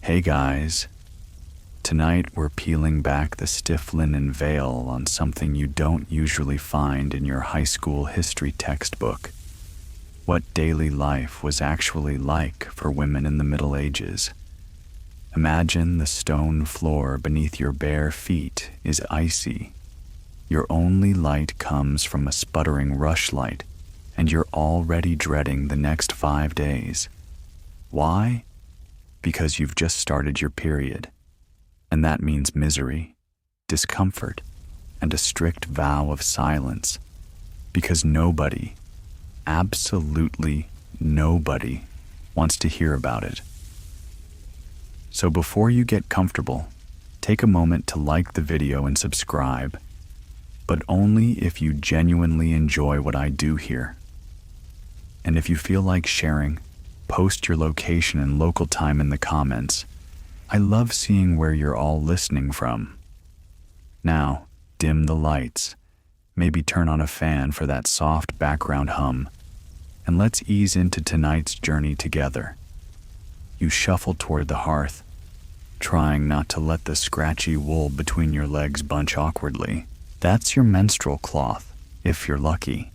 Hey guys, tonight we're peeling back the stiff linen veil on something you don't usually find in your high school history textbook. What daily life was actually like for women in the Middle Ages. Imagine the stone floor beneath your bare feet is icy. Your only light comes from a sputtering rushlight, and you're already dreading the next 5 days. Why? Because you've just started your period, and that means misery, discomfort, and a strict vow of silence, because nobody, absolutely nobody, wants to hear about it. So before you get comfortable, take a moment to like the video and subscribe, but only if you genuinely enjoy what I do here. And if you feel like sharing, post your location and local time in the comments. I love seeing where you're all listening from. Now, dim the lights, maybe turn on a fan for that soft background hum, and let's ease into tonight's journey together. You shuffle toward the hearth, trying not to let the scratchy wool between your legs bunch awkwardly. That's your menstrual cloth, if you're lucky.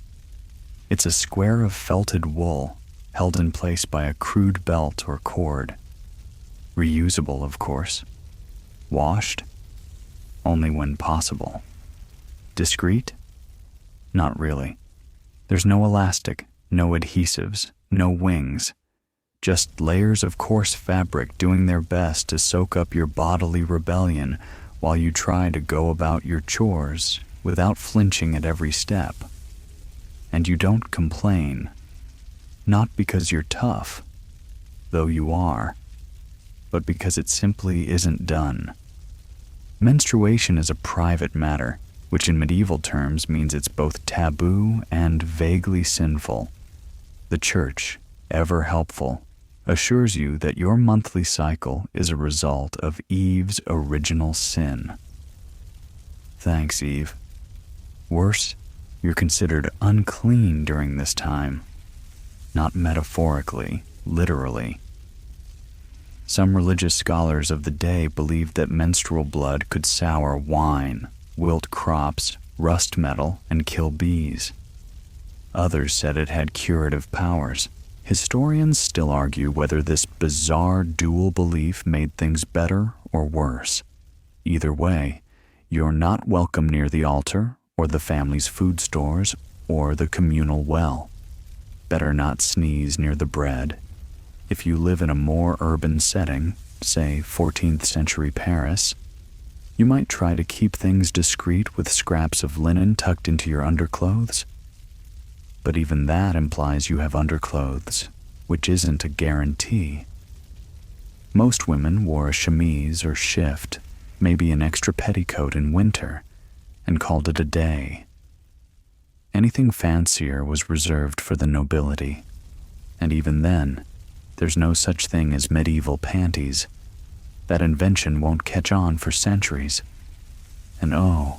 It's a square of felted wool, held in place by a crude belt or cord. Reusable, of course. Washed? Only when possible. Discreet? Not really. There's no elastic, no adhesives, no wings. Just layers of coarse fabric doing their best to soak up your bodily rebellion while you try to go about your chores without flinching at every step. And you don't complain. Not because you're tough, though you are, but because it simply isn't done. Menstruation is a private matter, which in medieval terms means it's both taboo and vaguely sinful. The Church, ever helpful, assures you that your monthly cycle is a result of Eve's original sin. Thanks, Eve. Worse, you're considered unclean during this time. Not metaphorically, literally. Some religious scholars of the day believed that menstrual blood could sour wine, wilt crops, rust metal, and kill bees. Others said it had curative powers. Historians still argue whether this bizarre dual belief made things better or worse. Either way, you're not welcome near the altar, or the family's food stores, or the communal well. Better not sneeze near the bread. If you live in a more urban setting, say 14th century Paris, you might try to keep things discreet with scraps of linen tucked into your underclothes. But even that implies you have underclothes, which isn't a guarantee. Most women wore a chemise or shift, maybe an extra petticoat in winter, and called it a day. Anything fancier was reserved for the nobility, and even then, there's no such thing as medieval panties. That invention won't catch on for centuries. And oh,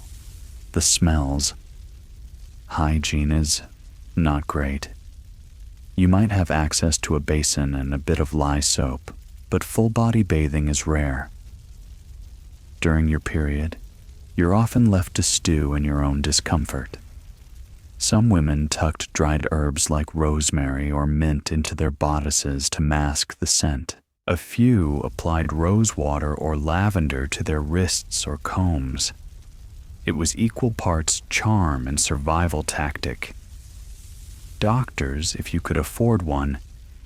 the smells. Hygiene is not great. You might have access to a basin and a bit of lye soap, but full-body bathing is rare. During your period, you're often left to stew in your own discomfort. Some women tucked dried herbs like rosemary or mint into their bodices to mask the scent. A few applied rose water or lavender to their wrists or combs. It was equal parts charm and survival tactic. Doctors, if you could afford one,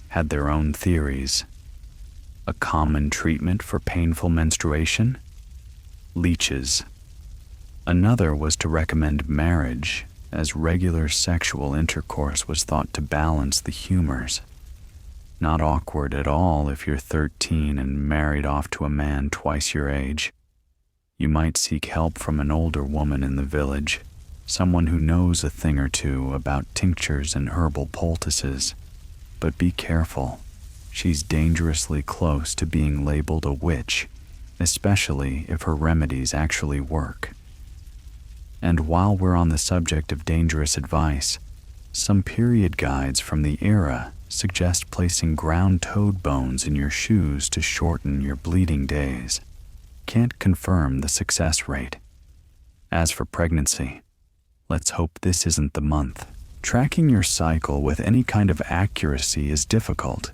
had their own theories. A common treatment for painful menstruation? Leeches. Another was to recommend marriage, as regular sexual intercourse was thought to balance the humors. Not awkward at all if you're 13 and married off to a man twice your age. You might seek help from an older woman in the village, someone who knows a thing or two about tinctures and herbal poultices. But be careful, she's dangerously close to being labeled a witch, especially if her remedies actually work. And while we're on the subject of dangerous advice, some period guides from the era suggest placing ground toad bones in your shoes to shorten your bleeding days. Can't confirm the success rate. As for pregnancy, let's hope this isn't the month. Tracking your cycle with any kind of accuracy is difficult,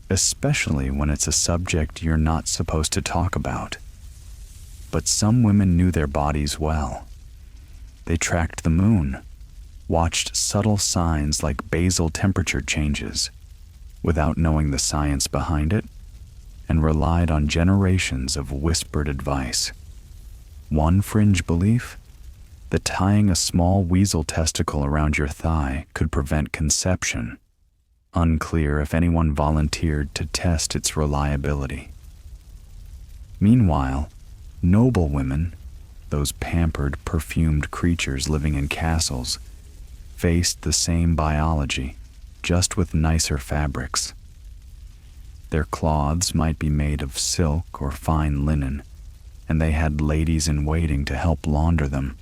especially when it's a subject you're not supposed to talk about. But some women knew their bodies well. They tracked the moon, watched subtle signs like basal temperature changes, without knowing the science behind it, and relied on generations of whispered advice. One fringe belief: that tying a small weasel testicle around your thigh could prevent conception. Unclear if anyone volunteered to test its reliability. Meanwhile, noble women, those pampered, perfumed creatures living in castles, faced the same biology, just with nicer fabrics. Their cloths might be made of silk or fine linen, and they had ladies-in-waiting to help launder them.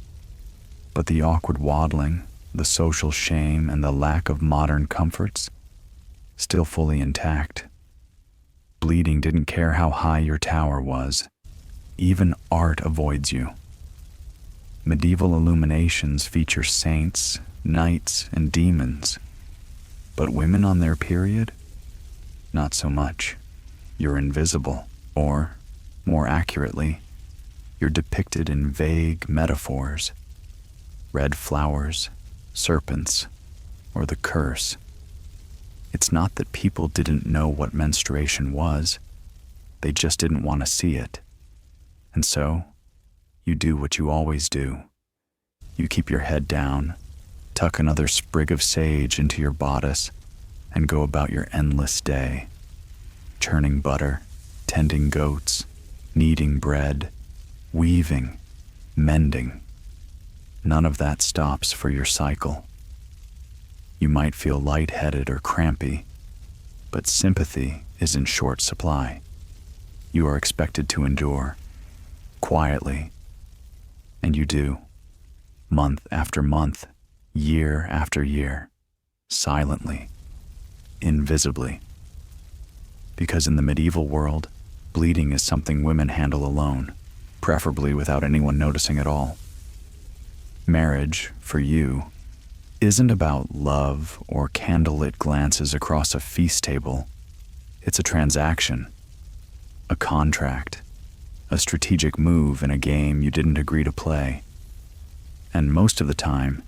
But the awkward waddling, the social shame, and the lack of modern comforts, still fully intact. Bleeding didn't care how high your tower was. Even art avoids you. Medieval illuminations feature saints, knights, and demons. But women on their period? Not so much. You're invisible, or, more accurately, you're depicted in vague metaphors. Red flowers, serpents, or the curse. It's not that people didn't know what menstruation was. They just didn't want to see it. And so, you do what you always do. You keep your head down, tuck another sprig of sage into your bodice, and go about your endless day, churning butter, tending goats, kneading bread, weaving, mending. None of that stops for your cycle. You might feel lightheaded or crampy, but sympathy is in short supply. You are expected to endure, quietly, and you do, month after month, year after year, silently, invisibly. Because in the medieval world, bleeding is something women handle alone, preferably without anyone noticing at all. Marriage, for you, isn't about love or candlelit glances across a feast table. It's a transaction, a contract, a strategic move in a game you didn't agree to play. And most of the time,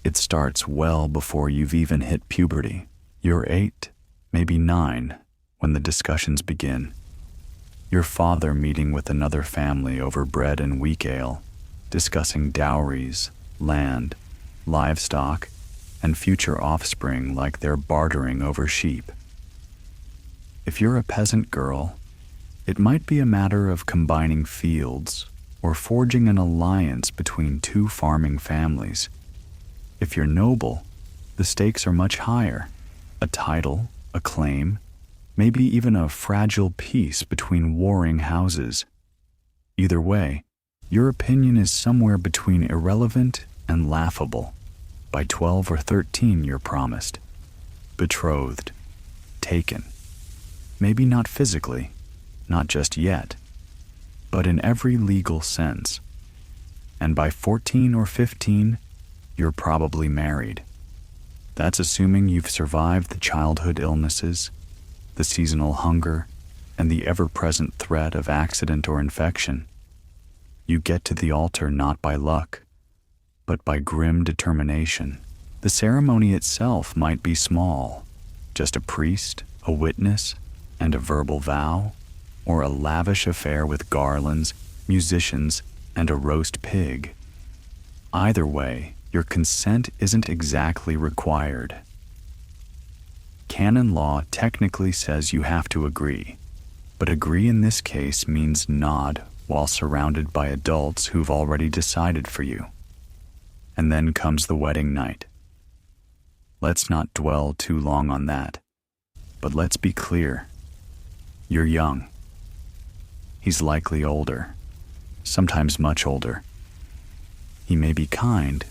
it starts well before you've even hit puberty. You're 8, maybe 9, when the discussions begin. Your father meeting with another family over bread and weak ale, discussing dowries, land, livestock, and future offspring like they're bartering over sheep. If you're a peasant girl, it might be a matter of combining fields or forging an alliance between two farming families. If you're noble, the stakes are much higher. A title, a claim, maybe even a fragile peace between warring houses. Either way, your opinion is somewhere between irrelevant and laughable. By 12 or 13, you're promised, betrothed, taken. Maybe not physically, not just yet, but in every legal sense. And by 14 or 15, you're probably married. That's assuming you've survived the childhood illnesses, the seasonal hunger, and the ever-present threat of accident or infection. You get to the altar not by luck, but by grim determination. The ceremony itself might be small, just a priest, a witness, and a verbal vow, or a lavish affair with garlands, musicians, and a roast pig. Either way, your consent isn't exactly required. Canon law technically says you have to agree, but agree in this case means nod while surrounded by adults who've already decided for you. And then comes the wedding night. Let's not dwell too long on that, but let's be clear. You're young. He's likely older, sometimes much older. He may be kind,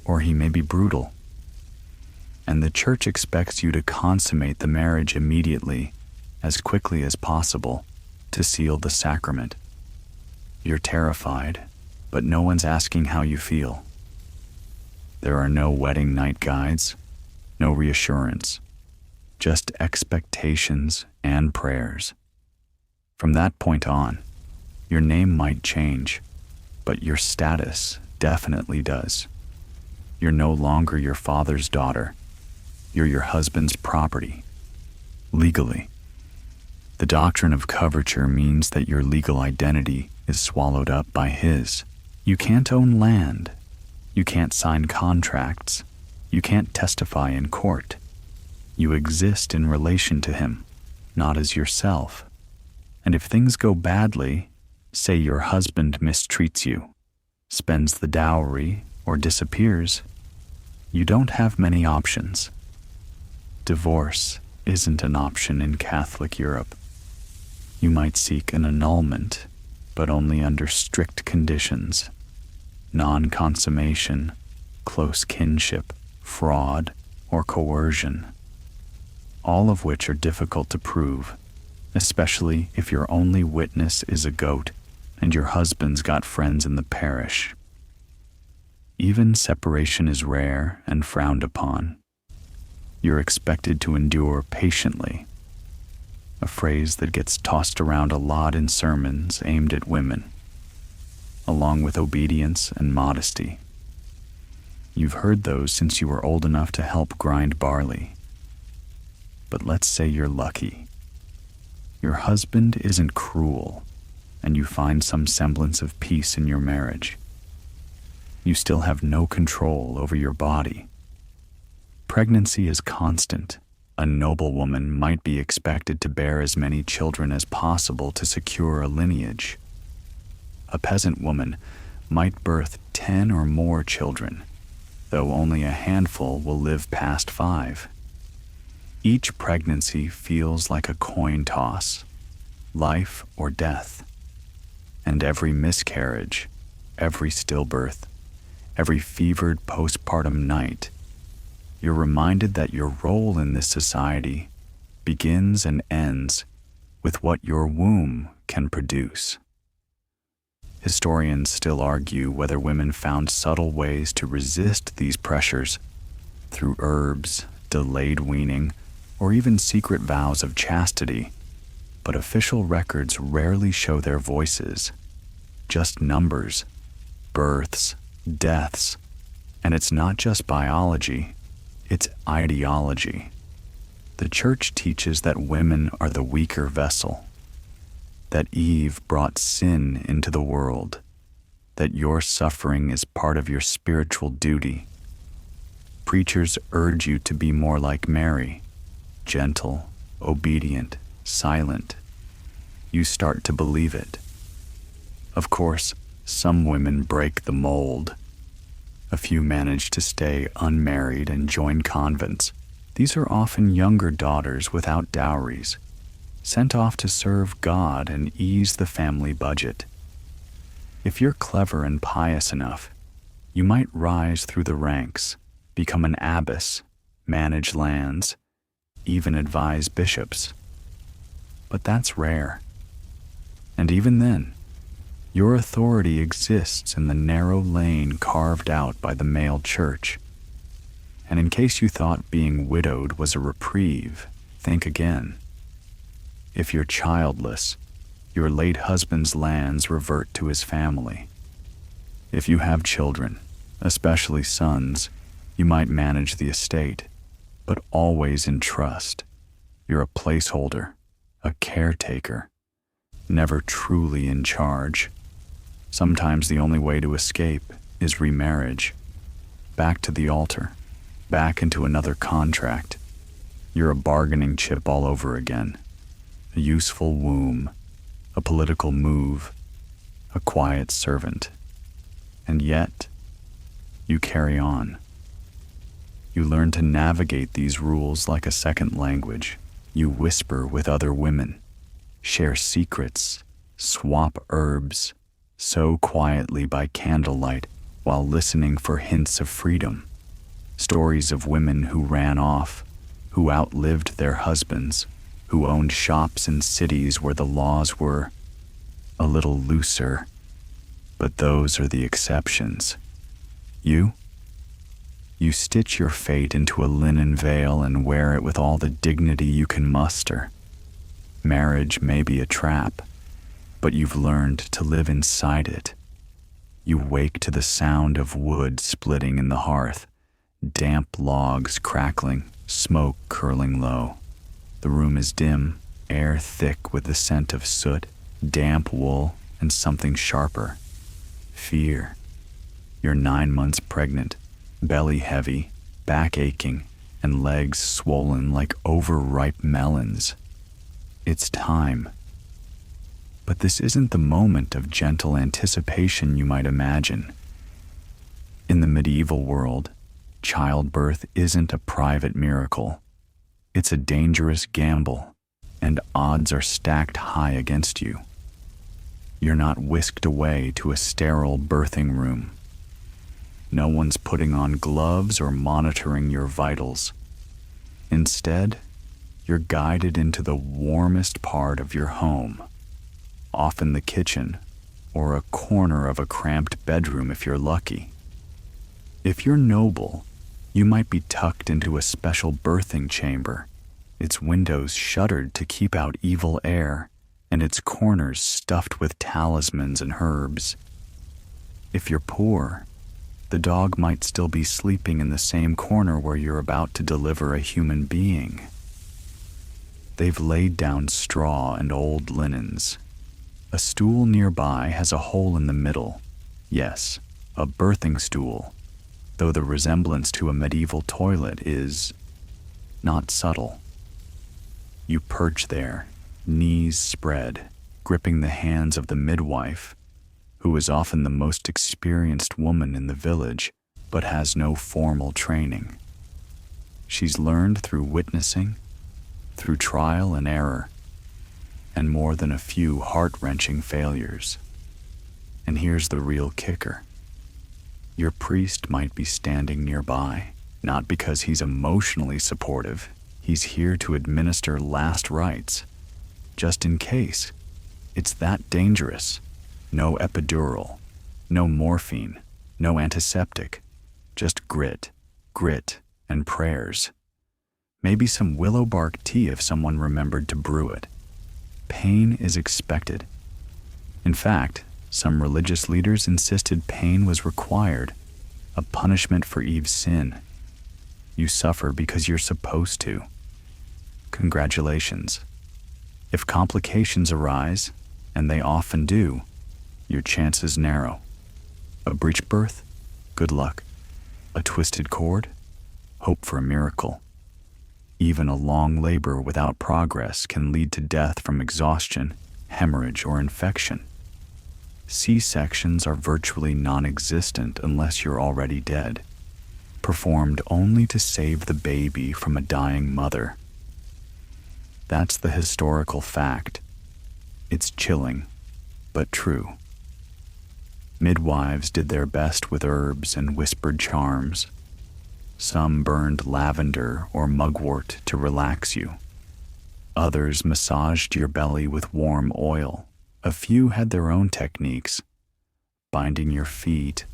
or he may be brutal. and the church expects you to consummate the marriage immediately, as quickly as possible, to seal the sacrament. You're terrified, but no one's asking how you feel. There are no wedding night guides, no reassurance, just expectations and prayers. From that point on, your name might change, but your status definitely does. You're no longer your father's daughter. You're your husband's property, legally. The doctrine of coverture means that your legal identity is swallowed up by his. You can't own land. You can't sign contracts. You can't testify in court. You exist in relation to him, not as yourself. And if things go badly, say your husband mistreats you, spends the dowry, or disappears, you don't have many options. Divorce isn't an option in Catholic Europe. You might seek an annulment, but only under strict conditions: non-consummation, close kinship, fraud, or coercion, all of which are difficult to prove, especially if your only witness is a goat and your husband's got friends in the parish. Even separation is rare and frowned upon. You're expected to endure patiently, a phrase that gets tossed around a lot in sermons aimed at women, along with obedience and modesty. You've heard those since you were old enough to help grind barley. But let's say you're lucky. Your husband isn't cruel, and you find some semblance of peace in your marriage. You still have no control over your body. Pregnancy is constant. A noble woman might be expected to bear as many children as possible to secure a lineage. A peasant woman might birth 10 or more children, though only a handful will live past 5. Each pregnancy feels like a coin toss, life or death. And every miscarriage, every stillbirth, every fevered postpartum night, you're reminded that your role in this society begins and ends with what your womb can produce. Historians still argue whether women found subtle ways to resist these pressures through herbs, delayed weaning, or even secret vows of chastity, but official records rarely show their voices, just numbers, births, deaths, and it's not just biology, it's ideology. The church teaches that women are the weaker vessel, that Eve brought sin into the world, that your suffering is part of your spiritual duty. Preachers urge you to be more like Mary, gentle, obedient, silent. You start to believe it. Of course, some women break the mold. A few manage to stay unmarried and join convents. These are often younger daughters without dowries, sent off to serve God and ease the family budget. If you're clever and pious enough, you might rise through the ranks, become an abbess, manage lands, even advise bishops. But that's rare. And even then, your authority exists in the narrow lane carved out by the male church. And in case you thought being widowed was a reprieve, think again. If you're childless, your late husband's lands revert to his family. If you have children, especially sons, you might manage the estate, but always in trust. You're a placeholder, a caretaker, never truly in charge. Sometimes the only way to escape is remarriage, back to the altar, back into another contract. You're a bargaining chip all over again, a useful womb, a political move, a quiet servant. And yet, you carry on. You learn to navigate these rules like a second language. You whisper with other women, share secrets, swap herbs, sew quietly by candlelight while listening for hints of freedom. Stories of women who ran off, who outlived their husbands, who owned shops in cities where the laws were a little looser. But those are the exceptions. You stitch your fate into a linen veil and wear it with all the dignity you can muster. Marriage may be a trap, but you've learned to live inside it. You wake to the sound of wood splitting in the hearth, damp logs crackling, smoke curling low. The room is dim, air thick with the scent of soot, damp wool, and something sharper. Fear. You're 9 months pregnant, belly heavy, back aching, and legs swollen like overripe melons. It's time. But this isn't the moment of gentle anticipation you might imagine. In the medieval world, childbirth isn't a private miracle. It's a dangerous gamble, and odds are stacked high against you. You're not whisked away to a sterile birthing room. No one's putting on gloves or monitoring your vitals. Instead, you're guided into the warmest part of your home, often the kitchen or a corner of a cramped bedroom if you're lucky. If you're noble, you might be tucked into a special birthing chamber, its windows shuttered to keep out evil air, and its corners stuffed with talismans and herbs. If you're poor, the dog might still be sleeping in the same corner where you're about to deliver a human being. They've laid down straw and old linens. A stool nearby has a hole in the middle. Yes, a birthing stool, though the resemblance to a medieval toilet is not subtle. You perch there, knees spread, gripping the hands of the midwife, who is often the most experienced woman in the village, but has no formal training. She's learned through witnessing, through trial and error, and more than a few heart-wrenching failures. And here's the real kicker. Your priest might be standing nearby, not because he's emotionally supportive. He's here to administer last rites, just in case. It's that dangerous. No epidural, no morphine, no antiseptic, just grit, and prayers. Maybe some willow bark tea if someone remembered to brew it. Pain is expected. In fact, some religious leaders insisted pain was required, a punishment for Eve's sin. You suffer because you're supposed to. Congratulations. If complications arise, and they often do, your chances narrow. A breech birth? Good luck. A twisted cord? Hope for a miracle. Even a long labor without progress can lead to death from exhaustion, hemorrhage, or infection. C-sections are virtually non-existent unless you're already dead, performed only to save the baby from a dying mother. That's the historical fact. It's chilling, but true. Midwives did their best with herbs and whispered charms. Some burned lavender or mugwort to relax you. Others massaged your belly with warm oil. A few had their own techniques, binding your feet,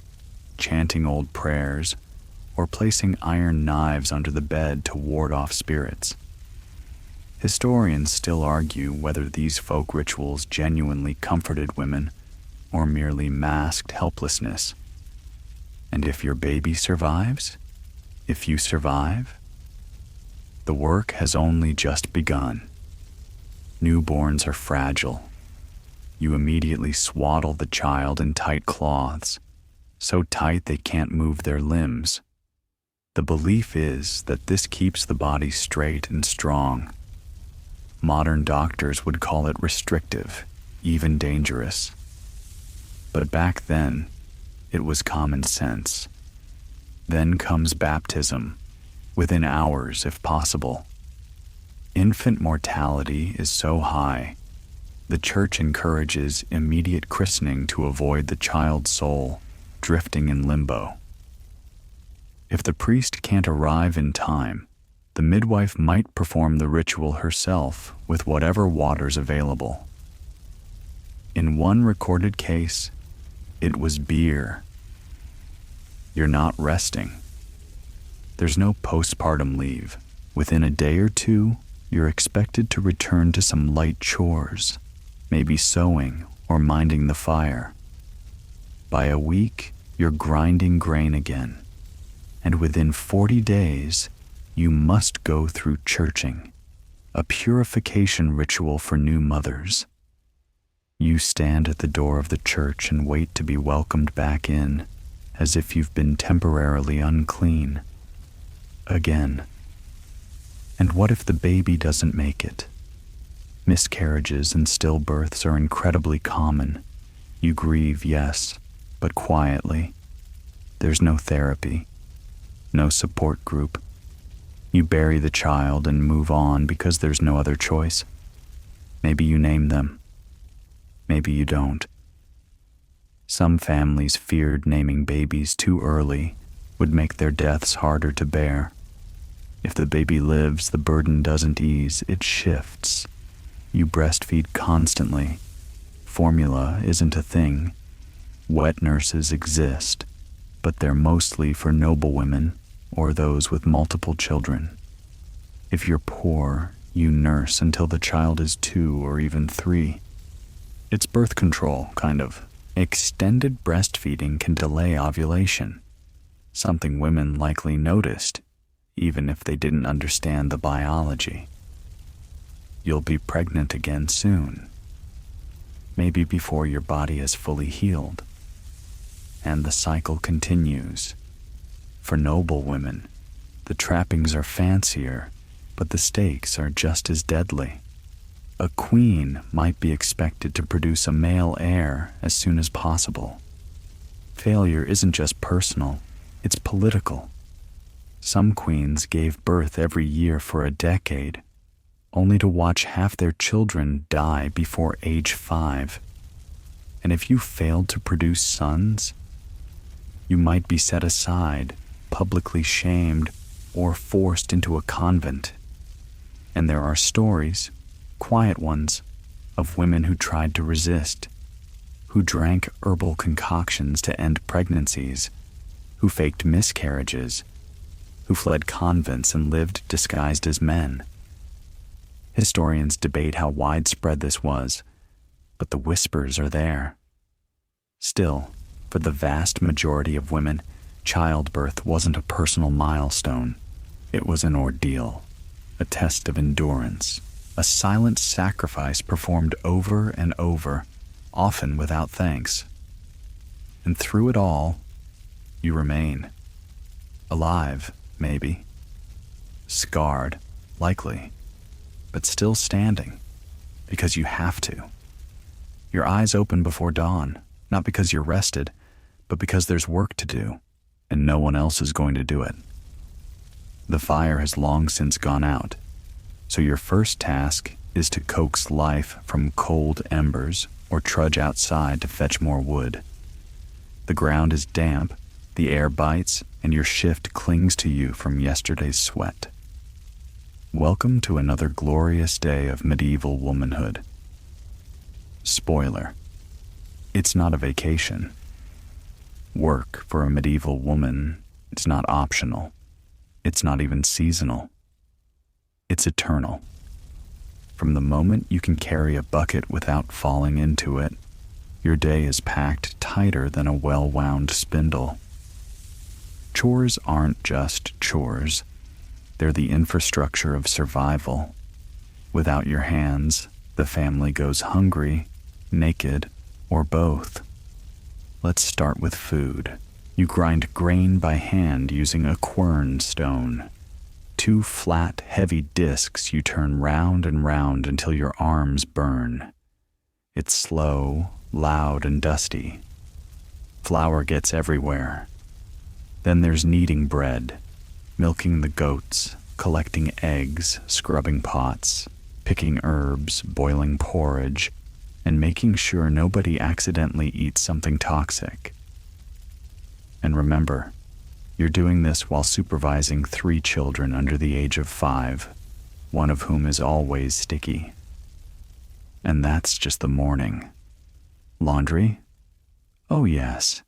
chanting old prayers, or placing iron knives under the bed to ward off spirits. Historians still argue whether these folk rituals genuinely comforted women or merely masked helplessness. And if your baby survives, if you survive, the work has only just begun. Newborns are fragile. You immediately swaddle the child in tight cloths, so tight they can't move their limbs. The belief is that this keeps the body straight and strong. Modern doctors would call it restrictive, even dangerous. But back then, it was common sense. Then comes baptism, within hours if possible. Infant mortality is so high, the church encourages immediate christening to avoid the child's soul drifting in limbo. If the priest can't arrive in time, the midwife might perform the ritual herself with whatever water's available. In one recorded case, it was beer. You're not resting. There's no postpartum leave. Within a day or two, you're expected to return to some light chores, maybe sewing or minding the fire. By a week, you're grinding grain again. And within 40 days, you must go through churching, a purification ritual for new mothers. You stand at the door of the church and wait to be welcomed back in, as if you've been temporarily unclean. Again. And what if the baby doesn't make it? Miscarriages and stillbirths are incredibly common. You grieve, yes, but quietly. There's no therapy, no support group. You bury the child and move on because there's no other choice. Maybe you name them. Maybe you don't. Some families feared naming babies too early would make their deaths harder to bear. If the baby lives, the burden doesn't ease, it shifts. You breastfeed constantly. Formula isn't a thing. Wet nurses exist, but they're mostly for noble women or those with multiple children. If you're poor, you nurse until the child is 2 or even 3. It's birth control, kind of. Extended breastfeeding can delay ovulation, something women likely noticed, even if they didn't understand the biology. You'll be pregnant again soon, maybe before your body is fully healed. And the cycle continues. For noble women, the trappings are fancier, but the stakes are just as deadly. A queen might be expected to produce a male heir as soon as possible. Failure isn't just personal, it's political. Some queens gave birth every year for a decade, only to watch half their children die before age 5. And if you failed to produce sons, you might be set aside, publicly shamed, or forced into a convent. And there are stories, quiet ones, of women who tried to resist, who drank herbal concoctions to end pregnancies, who faked miscarriages, who fled convents and lived disguised as men. Historians debate how widespread this was, but the whispers are there. Still, for the vast majority of women, childbirth wasn't a personal milestone. It was an ordeal, a test of endurance, a silent sacrifice performed over and over, often without thanks. And through it all, you remain. Alive, maybe. Scarred, likely, but still standing, because you have to. Your eyes open before dawn, not because you're rested, but because there's work to do, and no one else is going to do it. The fire has long since gone out, so your first task is to coax life from cold embers or trudge outside to fetch more wood. The ground is damp, the air bites, and your shift clings to you from yesterday's sweat. Welcome to another glorious day of medieval womanhood. Spoiler: it's not a vacation. Work for a medieval woman is not optional. It's not even seasonal. It's eternal. From the moment you can carry a bucket without falling into it, your day is packed tighter than a well-wound spindle. Chores aren't just chores. They're the infrastructure of survival. Without your hands, the family goes hungry, naked, or both. Let's start with food. You grind grain by hand using a quern stone. 2 flat, heavy discs you turn round and round until your arms burn. It's slow, loud, and dusty. Flour gets everywhere. Then there's kneading bread, milking the goats, collecting eggs, scrubbing pots, picking herbs, boiling porridge, and making sure nobody accidentally eats something toxic. And remember, You're doing this while supervising 3 children under the age of 5, one of whom is always sticky. And that's just the morning. Laundry? Oh yes.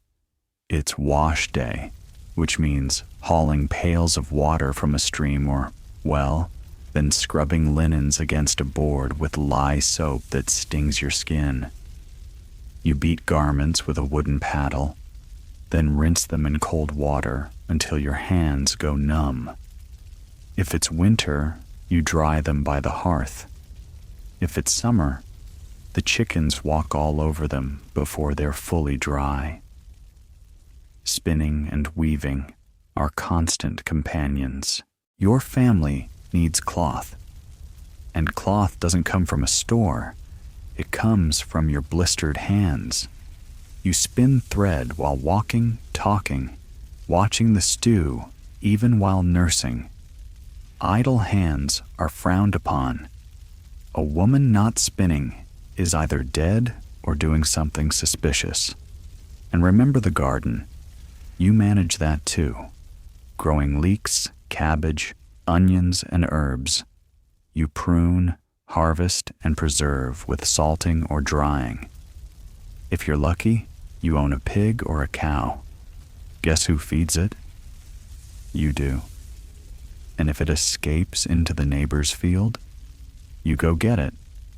It's wash day, which means hauling pails of water from a stream or, well, then scrubbing linens against a board with lye soap that stings your skin. You beat garments with a wooden paddle, then rinse them in cold water until your hands go numb. If it's winter, you dry them by the hearth. If it's summer, the chickens walk all over them before they're fully dry. Spinning and weaving are constant companions. Your family needs cloth. And cloth doesn't come from a store. It comes from your blistered hands. You spin thread while walking, talking, watching the stew, even while nursing. Idle hands are frowned upon. A woman not spinning is either dead or doing something suspicious. And remember the garden. You manage that too. Growing leeks, cabbage, onions, and herbs. You prune, harvest, and preserve with salting or drying. If you're lucky, you own a pig or a cow. Guess who feeds it? You do. And if it escapes into the neighbor's field, you go get it,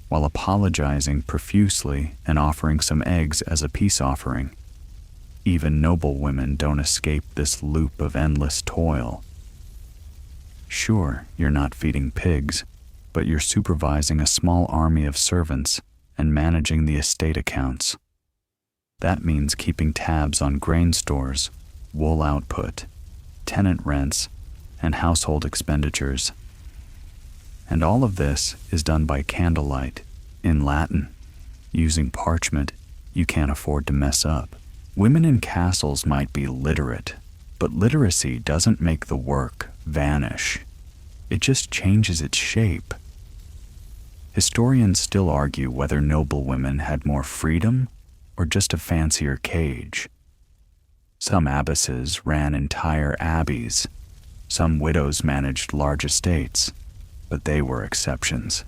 while apologizing profusely and offering some eggs as a peace offering. Even noble women don't escape this loop of endless toil. Sure, you're not feeding pigs, but you're supervising a small army of servants and managing the estate accounts. That means keeping tabs on grain stores, wool output, tenant rents, and household expenditures. And all of this is done by candlelight, in Latin, using parchment you can't afford to mess up. Women in castles might be literate, but literacy doesn't make the work vanish. It just changes its shape. Historians still argue whether noble women had more freedom or just a fancier cage. Some abbesses ran entire abbeys. Some widows managed large estates, but they were exceptions.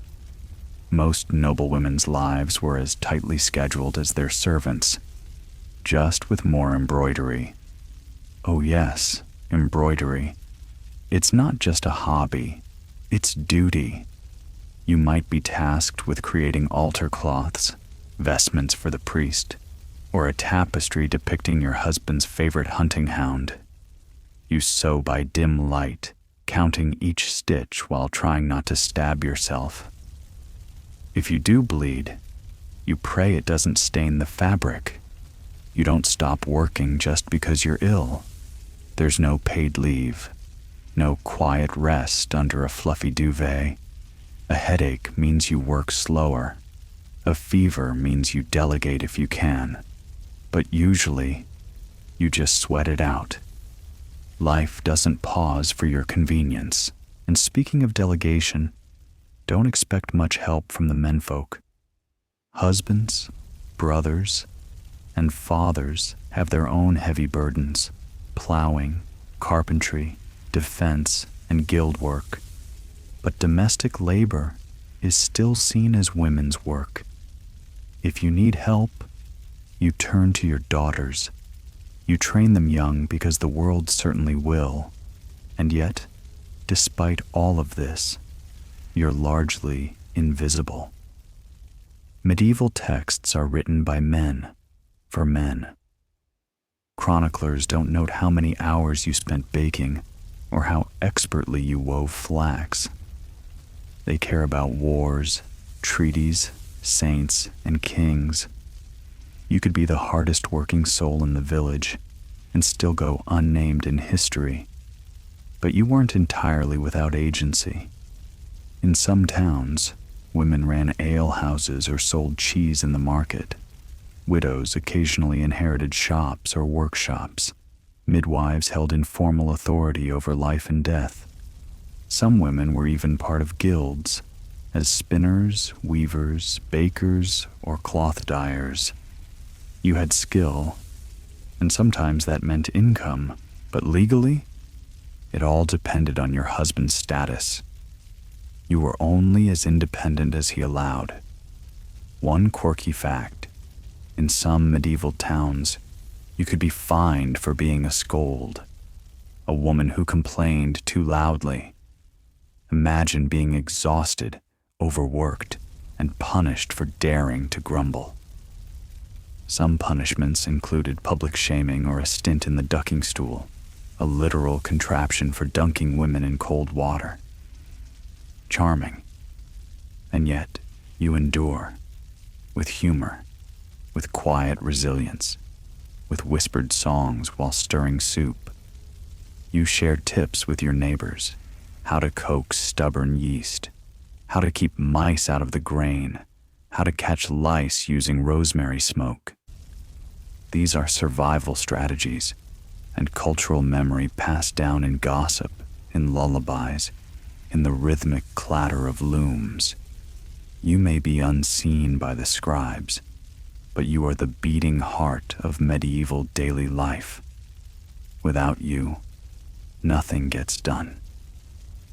Most noblewomen's lives were as tightly scheduled as their servants', just with more embroidery. Oh yes, embroidery. It's not just a hobby, it's duty. You might be tasked with creating altar cloths, vestments for the priest, or a tapestry depicting your husband's favorite hunting hound. You sew by dim light, counting each stitch while trying not to stab yourself. If you do bleed, you pray it doesn't stain the fabric. You don't stop working just because you're ill. There's no paid leave, no quiet rest under a fluffy duvet. A headache means you work slower. A fever means you delegate if you can. But usually, you just sweat it out. Life doesn't pause for your convenience. And speaking of delegation, don't expect much help from the menfolk. Husbands, brothers, and fathers have their own heavy burdens: plowing, carpentry, defense, and guild work. But domestic labor is still seen as women's work. If you need help, you turn to your daughters. You train them young because the world certainly will. And yet, despite all of this, you're largely invisible. Medieval texts are written by men, for men. Chroniclers don't note how many hours you spent baking or how expertly you wove flax. They care about wars, treaties, saints, and kings. You could be the hardest working soul in the village and still go unnamed in history. But you weren't entirely without agency. In some towns, women ran ale houses or sold cheese in the market. Widows occasionally inherited shops or workshops. Midwives held informal authority over life and death. Some women were even part of guilds, as spinners, weavers, bakers, or cloth dyers. You had skill, and sometimes that meant income, But legally, it all depended on your husband's status. You were only as independent as he allowed. One quirky fact: in some medieval towns, you could be fined for being a scold, a woman who complained too loudly. Imagine being exhausted, overworked, and punished for daring to grumble. Some punishments included public shaming or a stint in the ducking stool, a literal contraption for dunking women in cold water. Charming. And yet, you endure, with humor, with quiet resilience, with whispered songs while stirring soup. You shared tips with your neighbors: how to coax stubborn yeast, how to keep mice out of the grain, how to catch lice using rosemary smoke. These are survival strategies and cultural memory passed down in gossip, in lullabies, in the rhythmic clatter of looms. You may be unseen by the scribes, but you are the beating heart of medieval daily life. Without you, nothing gets done.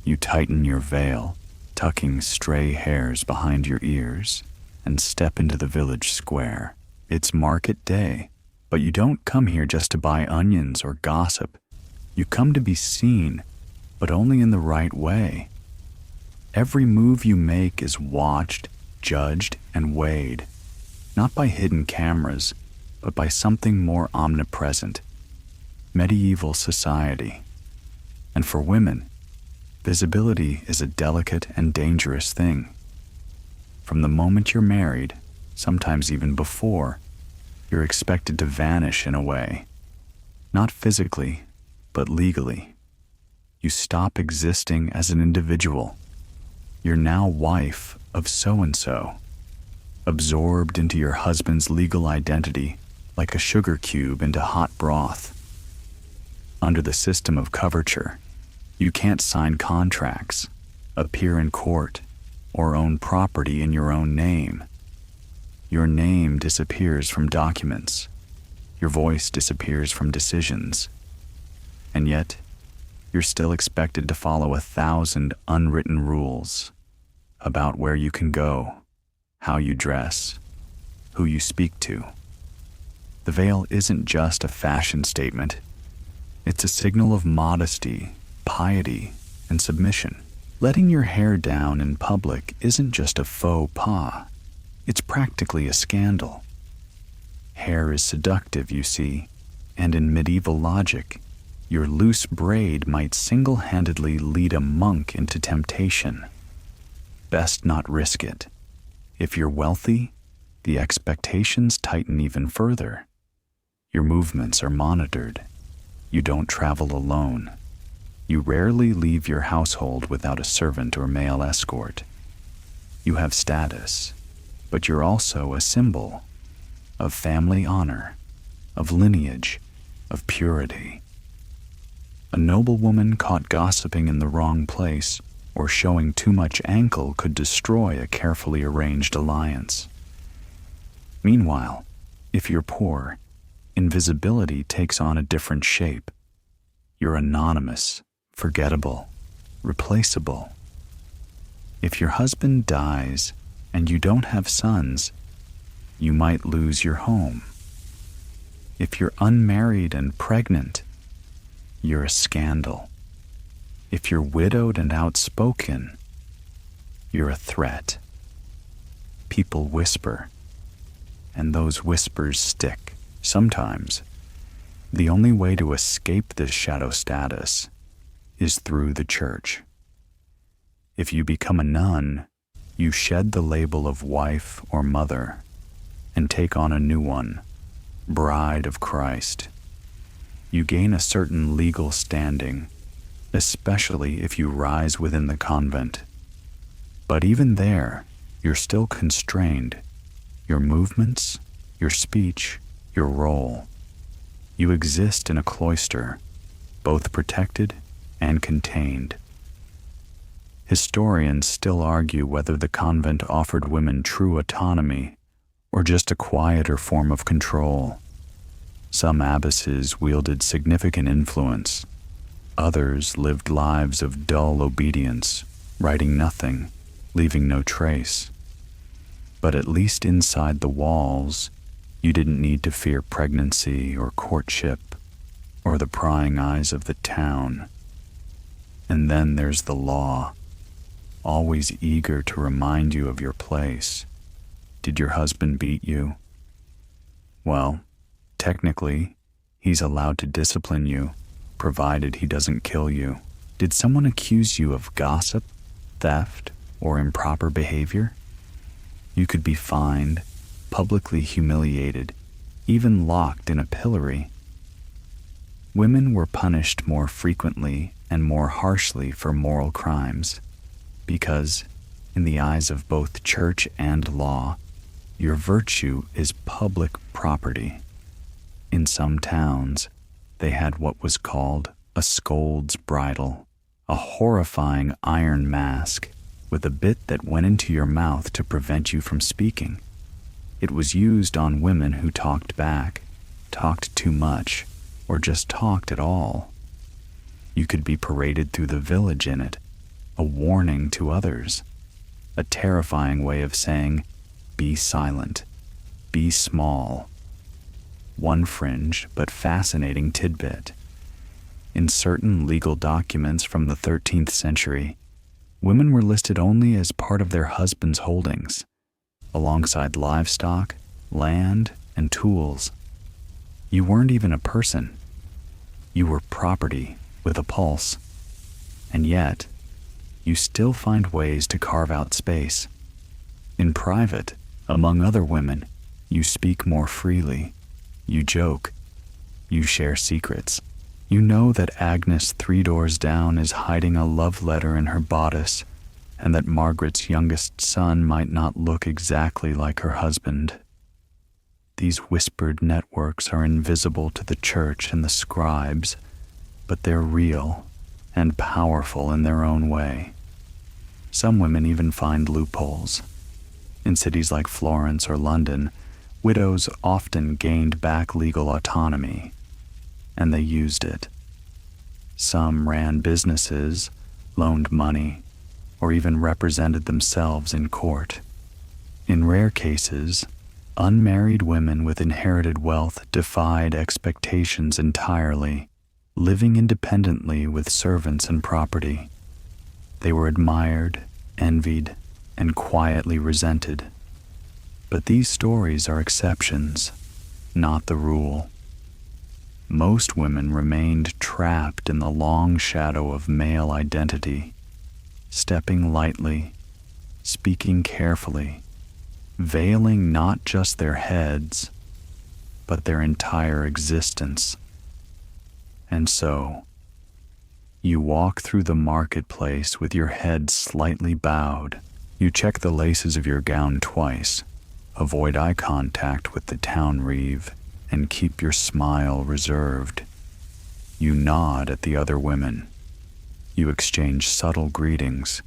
You tighten your veil, tucking stray hairs behind your ears, and step into the village square. It's market day, but you don't come here just to buy onions or gossip. You come to be seen, but only in the right way. Every move you make is watched, judged, and weighed, not by hidden cameras, but by something more omnipresent: medieval society. And for women, visibility is a delicate and dangerous thing. From the moment you're married, sometimes even before, you're expected to vanish in a way. Not physically, but legally. You stop existing as an individual. You're now wife of so-and-so, absorbed into your husband's legal identity like a sugar cube into hot broth. Under the system of coverture, you can't sign contracts, appear in court, or own property in your own name. Your name disappears from documents. Your voice disappears from decisions. And yet, you're still expected to follow 1,000 unwritten rules about where you can go, how you dress, who you speak to. The veil isn't just a fashion statement. It's a signal of modesty, piety, and submission. Letting your hair down in public isn't just a faux pas. It's practically a scandal. Hair is seductive, you see, and in medieval logic, your loose braid might single-handedly lead a monk into temptation. Best not risk it. If you're wealthy, the expectations tighten even further. Your movements are monitored. You don't travel alone. You rarely leave your household without a servant or male escort. You have status, but you're also a symbol of family honor, of lineage, of purity. A noblewoman caught gossiping in the wrong place or showing too much ankle could destroy a carefully arranged alliance. Meanwhile, if you're poor, invisibility takes on a different shape. You're anonymous, forgettable, replaceable. If your husband dies and you don't have sons, you might lose your home. If you're unmarried and pregnant, you're a scandal. If you're widowed and outspoken, you're a threat. People whisper, and those whispers stick. Sometimes, the only way to escape this shadow status is through the church. If you become a nun, you shed the label of wife or mother and take on a new one, bride of Christ. You gain a certain legal standing, especially if you rise within the convent. But even there, you're still constrained. Your movements, your speech, your role. You exist in a cloister, both protected and contained. Historians still argue whether the convent offered women true autonomy or just a quieter form of control. Some abbesses wielded significant influence. Others lived lives of dull obedience, writing nothing, leaving no trace. But at least inside the walls, you didn't need to fear pregnancy or courtship or the prying eyes of the town. And then there's the law, always eager to remind you of your place. Did your husband beat you? Well, technically, he's allowed to discipline you, provided he doesn't kill you. Did someone accuse you of gossip, theft, or improper behavior? You could be fined, publicly humiliated, even locked in a pillory. Women were punished more frequently and more harshly for moral crimes, because, in the eyes of both church and law, your virtue is public property. In some towns, they had what was called a scold's bridle, a horrifying iron mask with a bit that went into your mouth to prevent you from speaking. It was used on women who talked back, talked too much, or just talked at all. You could be paraded through the village in it, a warning to others, a terrifying way of saying, be silent, be small. One fringe but fascinating tidbit. In certain legal documents from the 13th century, women were listed only as part of their husband's holdings, alongside livestock, land, and tools. You weren't even a person. You were property with a pulse. And yet, you still find ways to carve out space. In private, among other women, you speak more freely. You joke. You share secrets. You know that Agnes 3 doors down is hiding a love letter in her bodice, and that Margaret's youngest son might not look exactly like her husband. These whispered networks are invisible to the church and the scribes, but they're real and powerful in their own way. Some women even find loopholes. In cities like Florence or London, widows often gained back legal autonomy, and they used it. Some ran businesses, loaned money, or even represented themselves in court. In rare cases, unmarried women with inherited wealth defied expectations entirely, living independently with servants and property. They were admired, envied, and quietly resented. But these stories are exceptions, not the rule. Most women remained trapped in the long shadow of male identity, stepping lightly, speaking carefully, veiling not just their heads, but their entire existence. And so, you walk through the marketplace with your head slightly bowed. You check the laces of your gown twice, avoid eye contact with the town reeve, and keep your smile reserved. You nod at the other women. You exchange subtle greetings,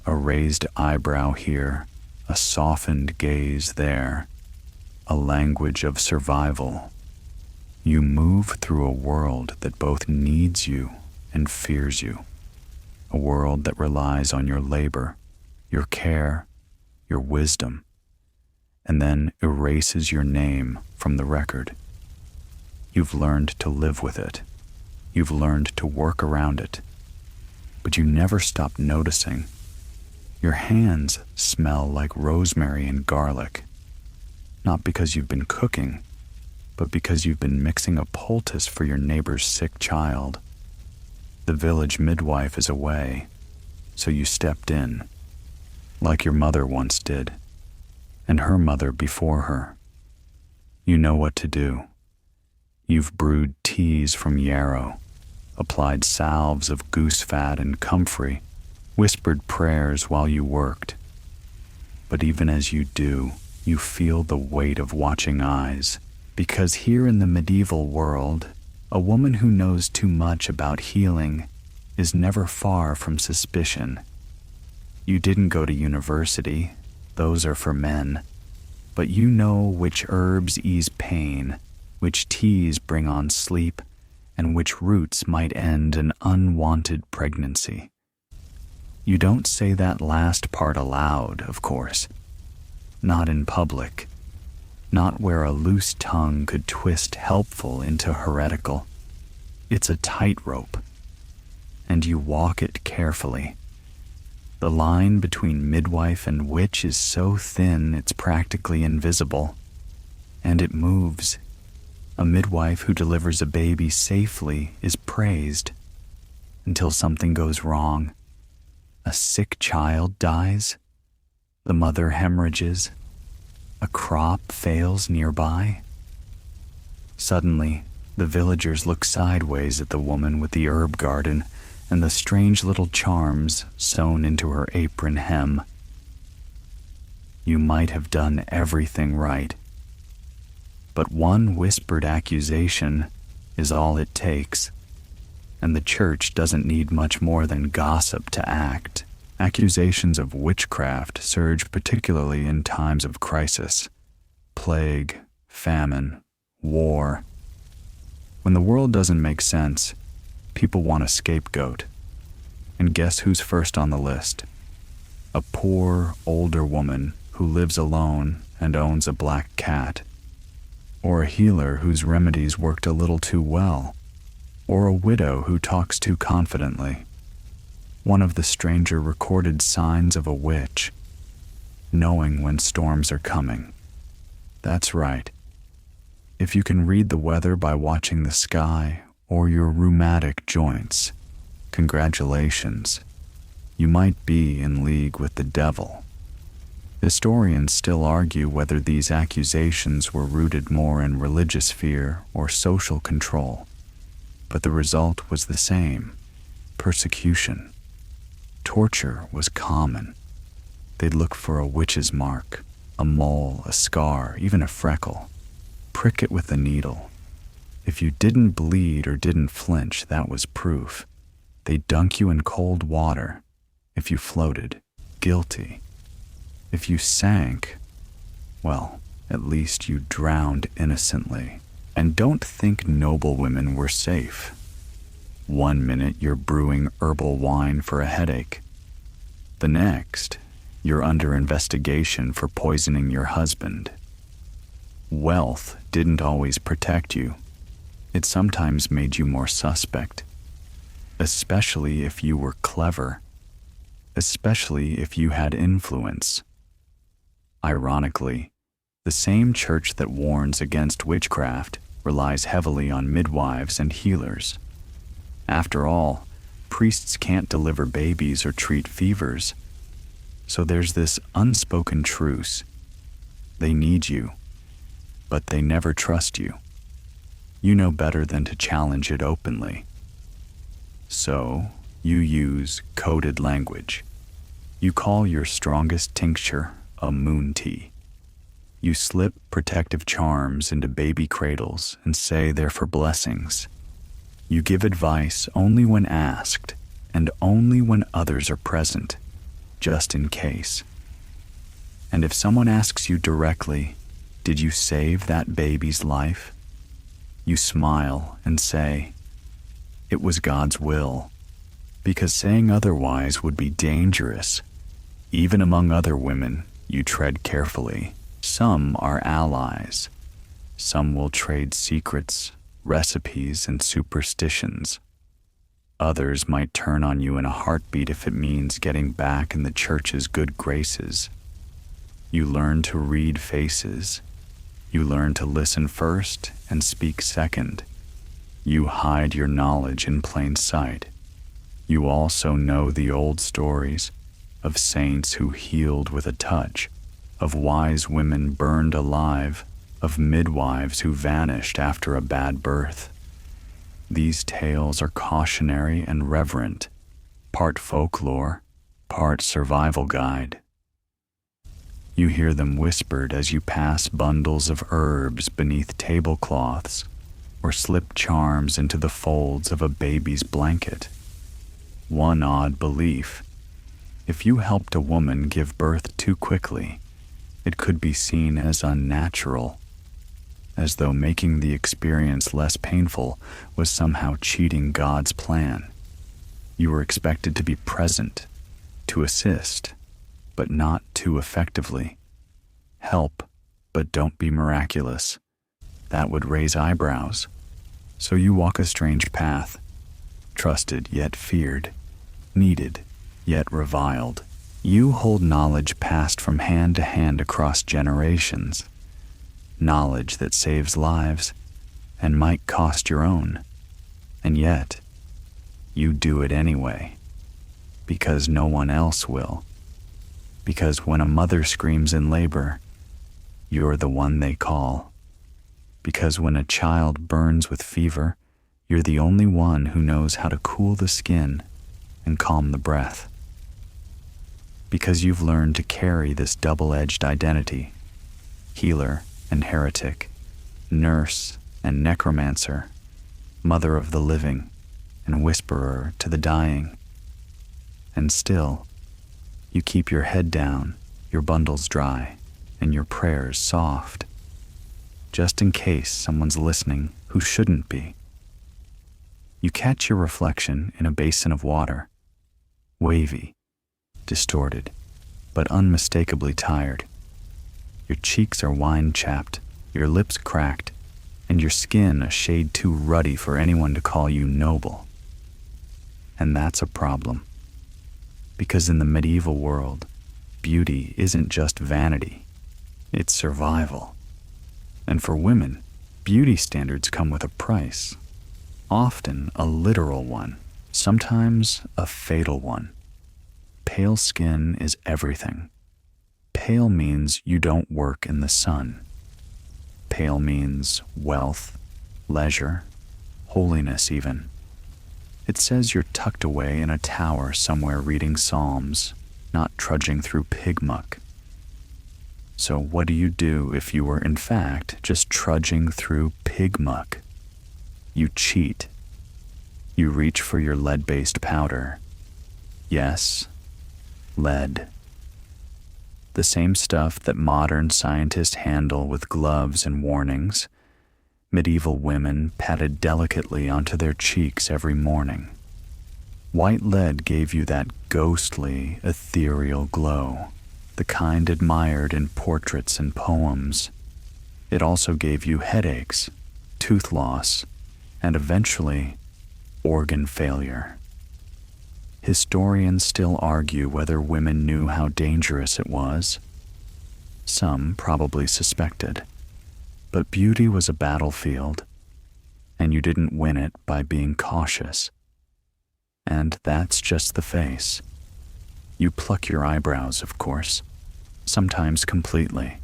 a raised eyebrow here, a softened gaze there, a language of survival. You move through a world that both needs you and fears you, a world that relies on your labor, your care, your wisdom, and then erases your name from the record. You've learned to live with it. You've learned to work around it. But you never stop noticing. Your hands smell like rosemary and garlic, not because you've been cooking, but because you've been mixing a poultice for your neighbor's sick child. The village midwife is away, so you stepped in, like your mother once did, and her mother before her. You know what to do. You've brewed teas from yarrow, applied salves of goose fat and comfrey, whispered prayers while you worked. But even as you do, you feel the weight of watching eyes, because here in the medieval world, a woman who knows too much about healing is never far from suspicion. You didn't go to university, those are for men, but you know which herbs ease pain, which teas bring on sleep, and which roots might end an unwanted pregnancy. You don't say that last part aloud, of course. Not in public. Not where a loose tongue could twist helpful into heretical. It's a tightrope, and you walk it carefully. The line between midwife and witch is so thin it's practically invisible, and it moves. A midwife who delivers a baby safely is praised until something goes wrong. A sick child dies, the mother hemorrhages, a crop fails nearby. Suddenly, the villagers look sideways at the woman with the herb garden and the strange little charms sewn into her apron hem. You might have done everything right, but one whispered accusation is all it takes. And the church doesn't need much more than gossip to act. Accusations of witchcraft surge particularly in times of crisis. Plague, famine, war. When the world doesn't make sense, people want a scapegoat. And guess who's first on the list? A poor, older woman who lives alone and owns a black cat. Or a healer whose remedies worked a little too well. Or a widow who talks too confidently. One of the stranger recorded signs of a witch, knowing when storms are coming. That's right. If you can read the weather by watching the sky or your rheumatic joints, congratulations. You might be in league with the devil. Historians still argue whether these accusations were rooted more in religious fear or social control. But the result was the same: persecution. Torture was common. They'd look for a witch's mark, a mole, a scar, even a freckle. Prick it with a needle. If you didn't bleed or didn't flinch, that was proof. They'd dunk you in cold water. If you floated, guilty. If you sank, well, at least you drowned innocently. And don't think noble women were safe. One minute you're brewing herbal wine for a headache. The next, you're under investigation for poisoning your husband. Wealth didn't always protect you. It sometimes made you more suspect. Especially if you were clever. Especially if you had influence. Ironically, the same church that warns against witchcraft relies heavily on midwives and healers. After all, priests can't deliver babies or treat fevers. So there's this unspoken truce. They need you, but they never trust you. You know better than to challenge it openly. So you use coded language. You call your strongest tincture a moon tea. You slip protective charms into baby cradles and say they're for blessings. You give advice only when asked and only when others are present, just in case. And if someone asks you directly, "Did you save that baby's life?" you smile and say, "It was God's will," because saying otherwise would be dangerous. Even among other women, you tread carefully. Some are allies. Some will trade secrets, recipes, and superstitions. Others might turn on you in a heartbeat if it means getting back in the church's good graces. You learn to read faces. You learn to listen first and speak second. You hide your knowledge in plain sight. You also know the old stories of saints who healed with a touch, of wise women burned alive, of midwives who vanished after a bad birth. These tales are cautionary and reverent, part folklore, part survival guide. You hear them whispered as you pass bundles of herbs beneath tablecloths or slip charms into the folds of a baby's blanket. One odd belief: if you helped a woman give birth too quickly, it could be seen as unnatural, as though making the experience less painful was somehow cheating God's plan. You were expected to be present, to assist, but not too effectively. Help, but don't be miraculous. That would raise eyebrows. So you walk a strange path, trusted yet feared, needed yet reviled. You hold knowledge passed from hand to hand across generations, knowledge that saves lives and might cost your own. And yet, you do it anyway, because no one else will. Because when a mother screams in labor, you're the one they call. Because when a child burns with fever, you're the only one who knows how to cool the skin and calm the breath. Because you've learned to carry this double-edged identity, healer and heretic, nurse and necromancer, mother of the living and whisperer to the dying. And still, you keep your head down, your bundles dry, and your prayers soft, just in case someone's listening who shouldn't be. You catch your reflection in a basin of water, wavy, distorted, but unmistakably tired. Your cheeks are wine-chapped, your lips cracked, and your skin a shade too ruddy for anyone to call you noble. And that's a problem. Because in the medieval world, beauty isn't just vanity, it's survival. And for women, beauty standards come with a price. Often a literal one, sometimes a fatal one. Pale skin is everything. Pale means you don't work in the sun. Pale means wealth, leisure, holiness even. It says you're tucked away in a tower somewhere reading psalms, not trudging through pig muck. So what do you do if you were in fact just trudging through pig muck? You cheat. You reach for your lead-based powder. Yes, lead. The same stuff that modern scientists handle with gloves and warnings, medieval women patted delicately onto their cheeks every morning. White lead gave you that ghostly, ethereal glow, the kind admired in portraits and poems. It also gave you headaches, tooth loss, and eventually, organ failure. Historians still argue whether women knew how dangerous it was. Some probably suspected. But beauty was a battlefield, and you didn't win it by being cautious. And that's just the face. You pluck your eyebrows, of course, sometimes completely.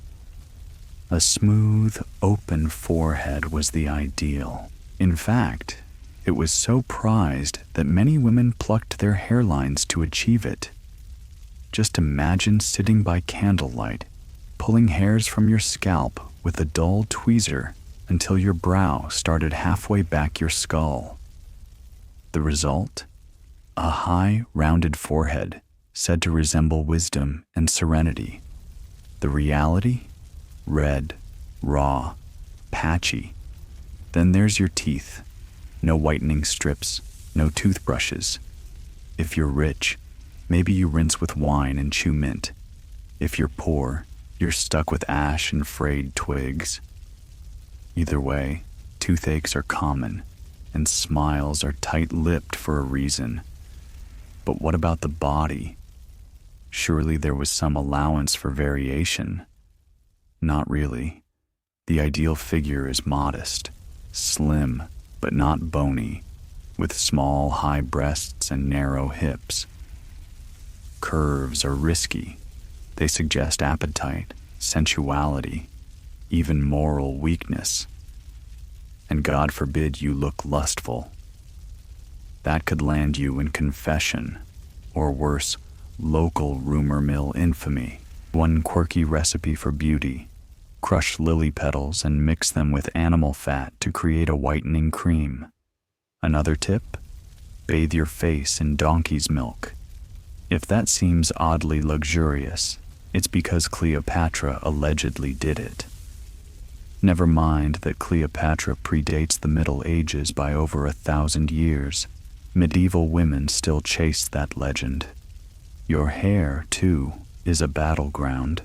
A smooth, open forehead was the ideal. In fact, it was so prized that many women plucked their hairlines to achieve it. Just imagine sitting by candlelight, pulling hairs from your scalp with a dull tweezer until your brow started halfway back your skull. The result? A high, rounded forehead said to resemble wisdom and serenity. The reality? Red, raw, patchy. Then there's your teeth. No whitening strips, no toothbrushes. If you're rich, maybe you rinse with wine and chew mint. If you're poor, you're stuck with ash and frayed twigs. Either way, toothaches are common, and smiles are tight-lipped for a reason. But what about the body? Surely there was some allowance for variation. Not really. The ideal figure is modest, slim, but not bony, with small, high breasts and narrow hips. Curves are risky. They suggest appetite, sensuality, even moral weakness. And God forbid you look lustful. That could land you in confession, or worse, local rumor mill infamy. One quirky recipe for beauty: crush lily petals and mix them with animal fat to create a whitening cream. Another tip? Bathe your face in donkey's milk. If that seems oddly luxurious, it's because Cleopatra allegedly did it. Never mind that Cleopatra predates the Middle Ages by over 1,000 years. Medieval women still chase that legend. Your hair, too, is a battleground.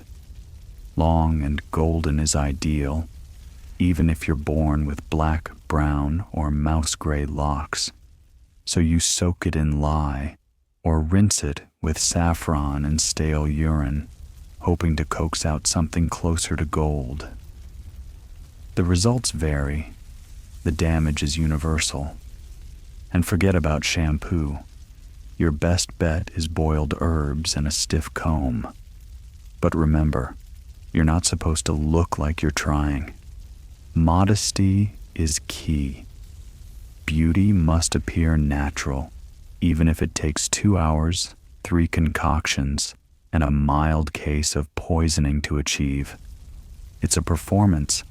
Long and golden is ideal, even if you're born with black, brown, or mouse-gray locks. So you soak it in lye, or rinse it with saffron and stale urine, hoping to coax out something closer to gold. The results vary. The damage is universal. And forget about shampoo. Your best bet is boiled herbs and a stiff comb. But remember, you're not supposed to look like you're trying. Modesty is key. Beauty must appear natural, even if it takes 2 hours, 3 concoctions, and a mild case of poisoning to achieve. It's a performance,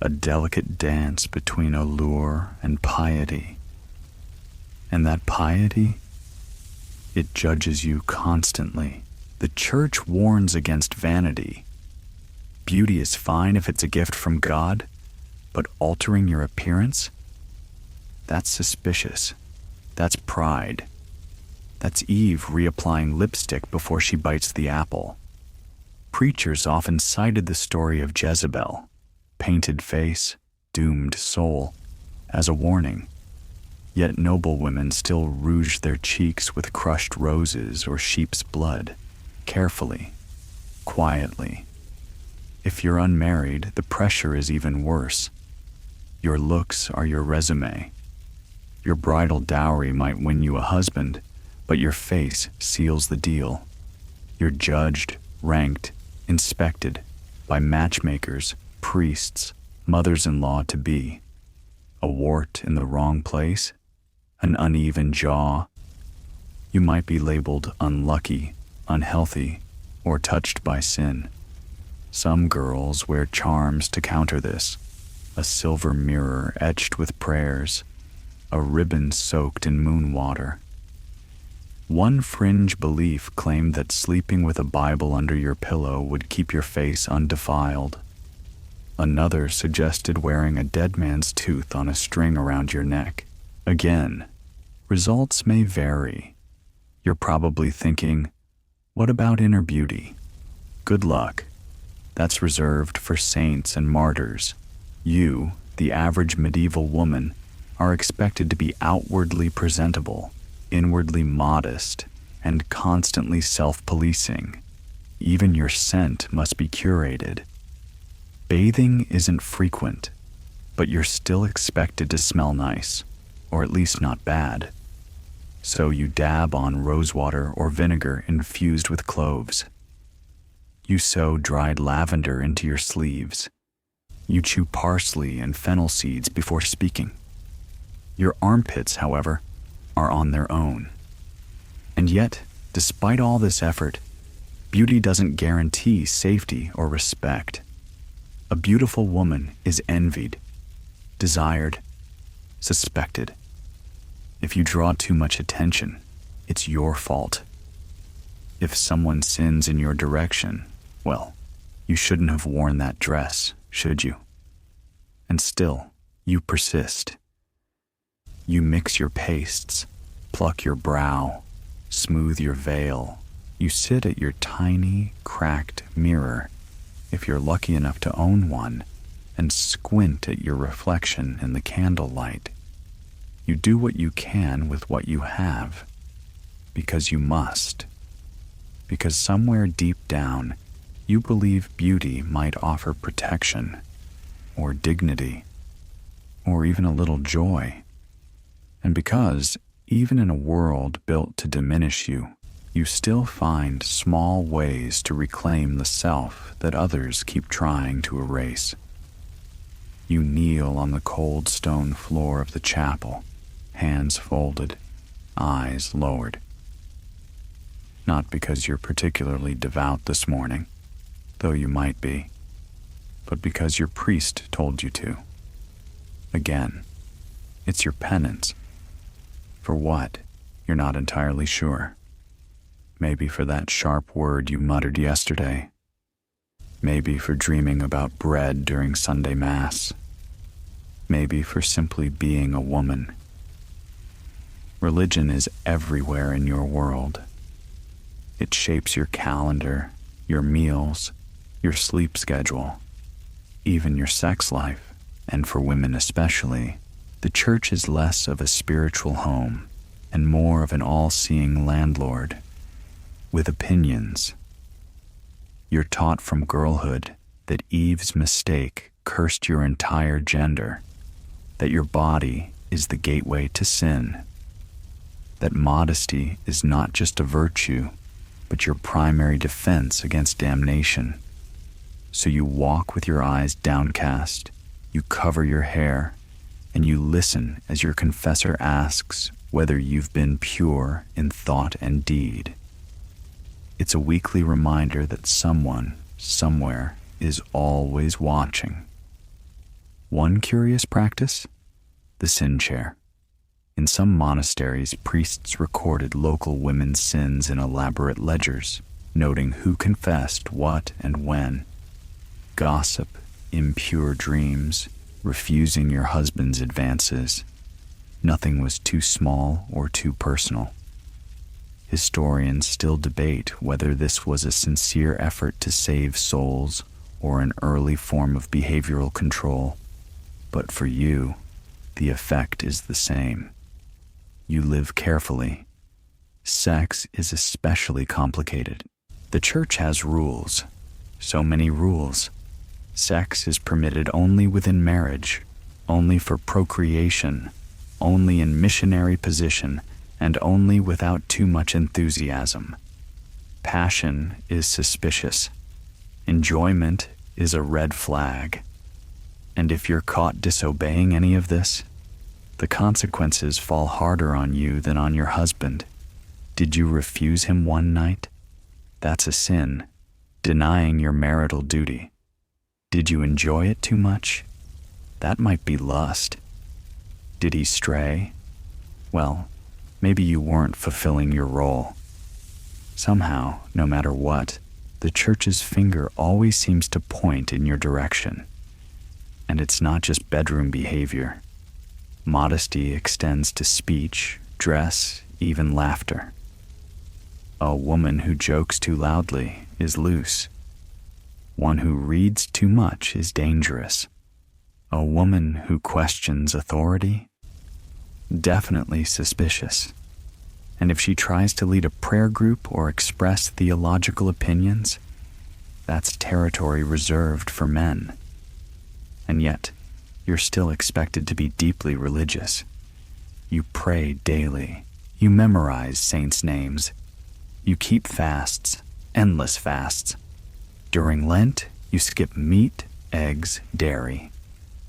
a delicate dance between allure and piety. And that piety, it judges you constantly. The church warns against vanity. Beauty is fine if it's a gift from God, but altering your appearance? That's suspicious. That's pride. That's Eve reapplying lipstick before she bites the apple. Preachers often cited the story of Jezebel, painted face, doomed soul, as a warning. Yet noble women still rouge their cheeks with crushed roses or sheep's blood, carefully, quietly. If you're unmarried, the pressure is even worse. Your looks are your resume. Your bridal dowry might win you a husband, but your face seals the deal. You're judged, ranked, inspected by matchmakers, priests, mothers-in-law-to-be. A wart in the wrong place, an uneven jaw. You might be labeled unlucky, unhealthy, or touched by sin. Some girls wear charms to counter this. A silver mirror etched with prayers, a ribbon soaked in moon water. One fringe belief claimed that sleeping with a Bible under your pillow would keep your face undefiled. Another suggested wearing a dead man's tooth on a string around your neck. Again, results may vary. You're probably thinking, what about inner beauty? Good luck. That's reserved for saints and martyrs. You, the average medieval woman, are expected to be outwardly presentable, inwardly modest, and constantly self-policing. Even your scent must be curated. Bathing isn't frequent, but you're still expected to smell nice, or at least not bad. So you dab on rosewater or vinegar infused with cloves. You sew dried lavender into your sleeves. You chew parsley and fennel seeds before speaking. Your armpits, however, are on their own. And yet, despite all this effort, beauty doesn't guarantee safety or respect. A beautiful woman is envied, desired, suspected. If you draw too much attention, it's your fault. If someone sins in your direction, well, you shouldn't have worn that dress, should you? And still, you persist. You mix your pastes, pluck your brow, smooth your veil. You sit at your tiny, cracked mirror, if you're lucky enough to own one, and squint at your reflection in the candlelight. You do what you can with what you have, because you must. Because somewhere deep down, you believe beauty might offer protection, or dignity, or even a little joy. And because, even in a world built to diminish you, you still find small ways to reclaim the self that others keep trying to erase. You kneel on the cold stone floor of the chapel, hands folded, eyes lowered. Not because you're particularly devout this morning, though you might be, but because your priest told you to. Again, it's your penance. For what? You're not entirely sure. Maybe for that sharp word you muttered yesterday. Maybe for dreaming about bread during Sunday Mass. Maybe for simply being a woman. Religion is everywhere in your world. It shapes your calendar, your meals, your sleep schedule, even your sex life. And for women especially, the church is less of a spiritual home and more of an all-seeing landlord with opinions. You're taught from girlhood that Eve's mistake cursed your entire gender, that your body is the gateway to sin, that modesty is not just a virtue, but your primary defense against damnation. So you walk with your eyes downcast, you cover your hair, and you listen as your confessor asks whether you've been pure in thought and deed. It's a weekly reminder that someone, somewhere, is always watching. One curious practice? The sin chair. In some monasteries, priests recorded local women's sins in elaborate ledgers, noting who confessed what and when. Gossip, impure dreams, refusing your husband's advances. Nothing was too small or too personal. Historians still debate whether this was a sincere effort to save souls or an early form of behavioral control. But for you, the effect is the same. You live carefully. Sex is especially complicated. The church has rules. So many rules. Sex is permitted only within marriage, only for procreation, only in missionary position, and only without too much enthusiasm. Passion is suspicious. Enjoyment is a red flag. And if you're caught disobeying any of this, the consequences fall harder on you than on your husband. Did you refuse him one night? That's a sin, denying your marital duty. Did you enjoy it too much? That might be lust. Did he stray? Well, maybe you weren't fulfilling your role. Somehow, no matter what, the church's finger always seems to point in your direction. And it's not just bedroom behavior. Modesty extends to speech, dress, even laughter. A woman who jokes too loudly is loose. One who reads too much is dangerous. A woman who questions authority? Definitely suspicious. And if she tries to lead a prayer group or express theological opinions, that's territory reserved for men. And yet, you're still expected to be deeply religious. You pray daily. You memorize saints' names. You keep fasts, endless fasts. During Lent, you skip meat, eggs, dairy.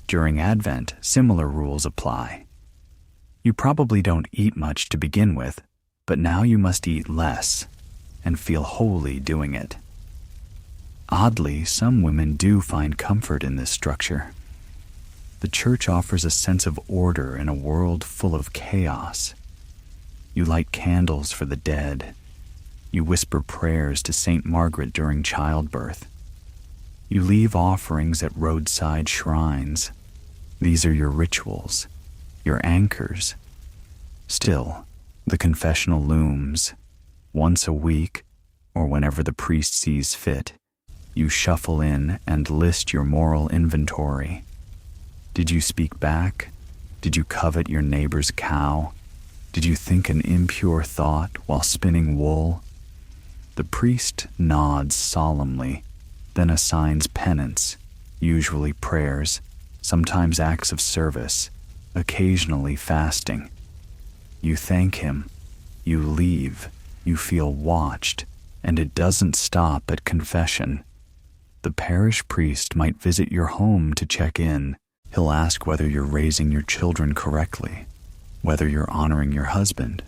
During Advent, similar rules apply. You probably don't eat much to begin with, but now you must eat less and feel holy doing it. Oddly, some women do find comfort in this structure. The church offers a sense of order in a world full of chaos. You light candles for the dead. You whisper prayers to Saint Margaret during childbirth. You leave offerings at roadside shrines. These are your rituals, your anchors. Still, the confessional looms. Once a week, or whenever the priest sees fit, you shuffle in and list your moral inventory. Did you speak back? Did you covet your neighbor's cow? Did you think an impure thought while spinning wool? The priest nods solemnly, then assigns penance, usually prayers, sometimes acts of service, occasionally fasting. You thank him, you leave, you feel watched, and it doesn't stop at confession. The parish priest might visit your home to check in. He'll ask whether you're raising your children correctly, whether you're honoring your husband,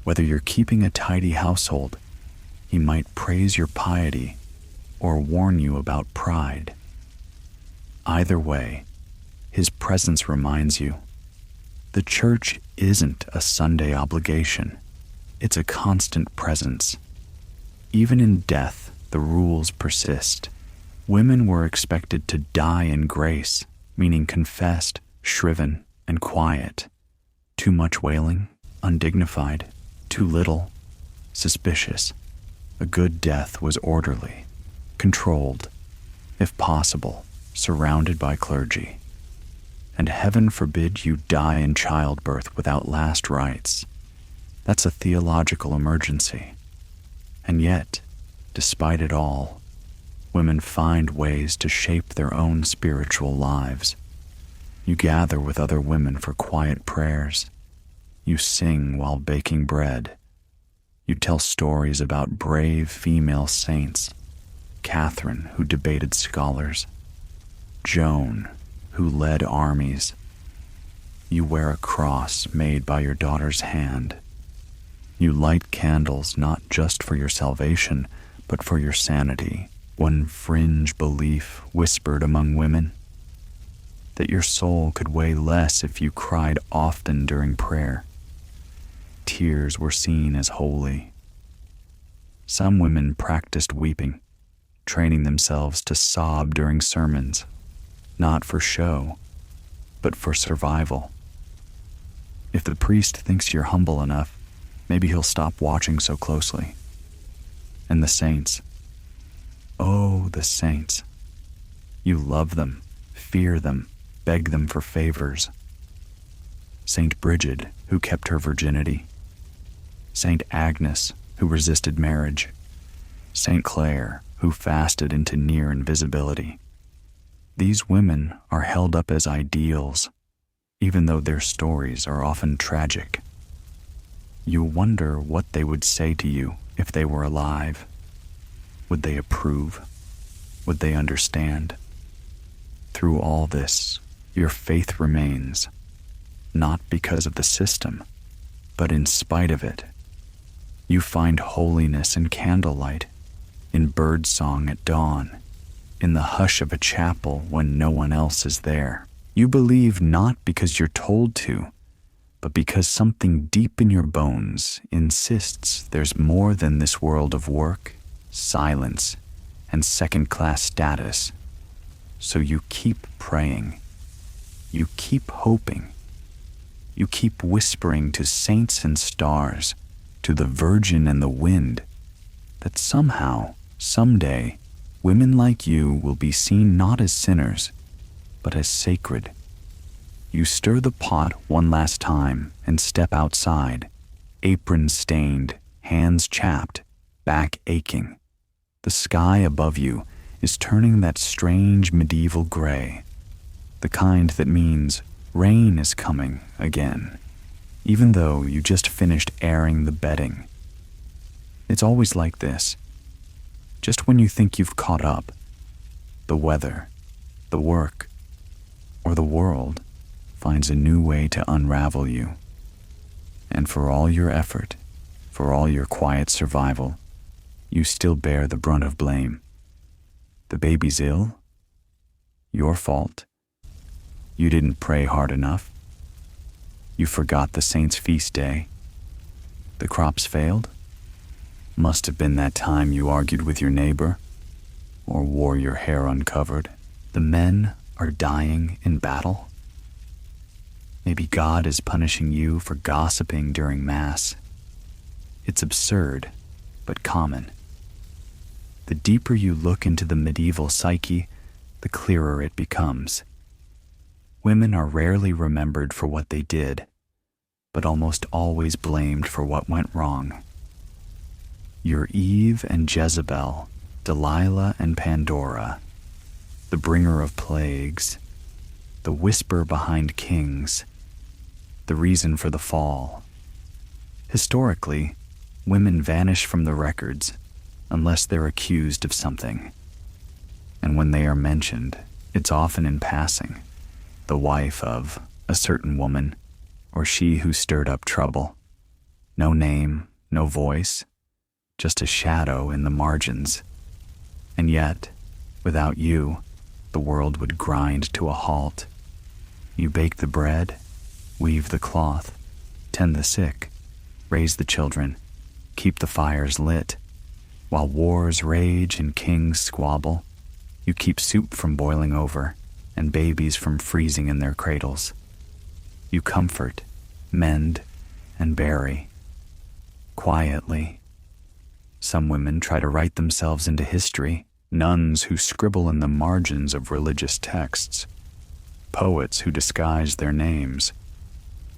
whether you're keeping a tidy household. He might praise your piety or warn you about pride. Either way, his presence reminds you, the church isn't a Sunday obligation. It's a constant presence. Even in death, the rules persist. Women were expected to die in grace, meaning confessed, shriven, and quiet. Too much wailing, undignified. Too little, suspicious. A good death was orderly, controlled, if possible, surrounded by clergy. And heaven forbid you die in childbirth without last rites. That's a theological emergency. And yet, despite it all, women find ways to shape their own spiritual lives. You gather with other women for quiet prayers. You sing while baking bread. You tell stories about brave female saints. Catherine, who debated scholars. Joan, who led armies. You wear a cross made by your daughter's hand. You light candles not just for your salvation, but for your sanity. One fringe belief whispered among women, that your soul could weigh less if you cried often during prayer. Tears were seen as holy. Some women practiced weeping, training themselves to sob during sermons, not for show, but for survival. If the priest thinks you're humble enough, maybe he'll stop watching so closely. And the saints. Oh, the saints. You love them, fear them, beg them for favors. Saint Bridget, who kept her virginity. Saint Agnes, who resisted marriage. Saint Clare, who fasted into near invisibility. These women are held up as ideals, even though their stories are often tragic. You wonder what they would say to you if they were alive. Would they approve? Would they understand? Through all this, your faith remains, not because of the system, but in spite of it. You find holiness in candlelight, in birdsong at dawn, in the hush of a chapel when no one else is there. You believe not because you're told to, but because something deep in your bones insists there's more than this world of work, silence, and second-class status. So you keep praying. You keep hoping. You keep whispering to saints and stars, to the Virgin and the wind, that somehow, someday, women like you will be seen not as sinners, but as sacred. You stir the pot one last time and step outside, apron stained, hands chapped, back aching. The sky above you is turning that strange medieval gray, the kind that means rain is coming again, even though you just finished airing the bedding. It's always like this. Just when you think you've caught up, the weather, the work, or the world finds a new way to unravel you. And for all your effort, for all your quiet survival, you still bear the brunt of blame. The baby's ill? Your fault. You didn't pray hard enough. You forgot the saint's feast day. The crops failed? Must have been that time you argued with your neighbor, or wore your hair uncovered. The men are dying in battle. Maybe God is punishing you for gossiping during Mass. It's absurd, but common. The deeper you look into the medieval psyche, the clearer it becomes. Women are rarely remembered for what they did, but almost always blamed for what went wrong. You're Eve and Jezebel, Delilah and Pandora, the bringer of plagues, the whisper behind kings, the reason for the fall. Historically, women vanish from the records unless they're accused of something. And when they are mentioned, it's often in passing, the wife of a certain woman, or she who stirred up trouble. No name, no voice, just a shadow in the margins. And yet, without you, the world would grind to a halt. You bake the bread, weave the cloth, tend the sick, raise the children, keep the fires lit, while wars rage and kings squabble. You keep soup from boiling over and babies from freezing in their cradles. You comfort, mend, and bury. Quietly. Some women try to write themselves into history, nuns who scribble in the margins of religious texts, poets who disguise their names,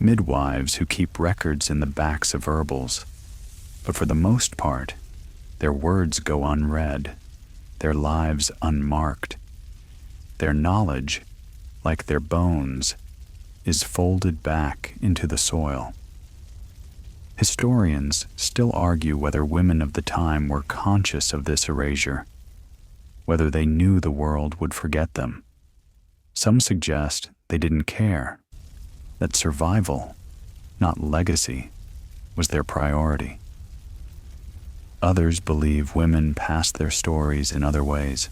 midwives who keep records in the backs of herbals. But for the most part, their words go unread, their lives unmarked. Their knowledge, like their bones, is folded back into the soil. Historians still argue whether women of the time were conscious of this erasure, whether they knew the world would forget them. Some suggest they didn't care, that survival, not legacy, was their priority. Others believe women passed their stories in other ways,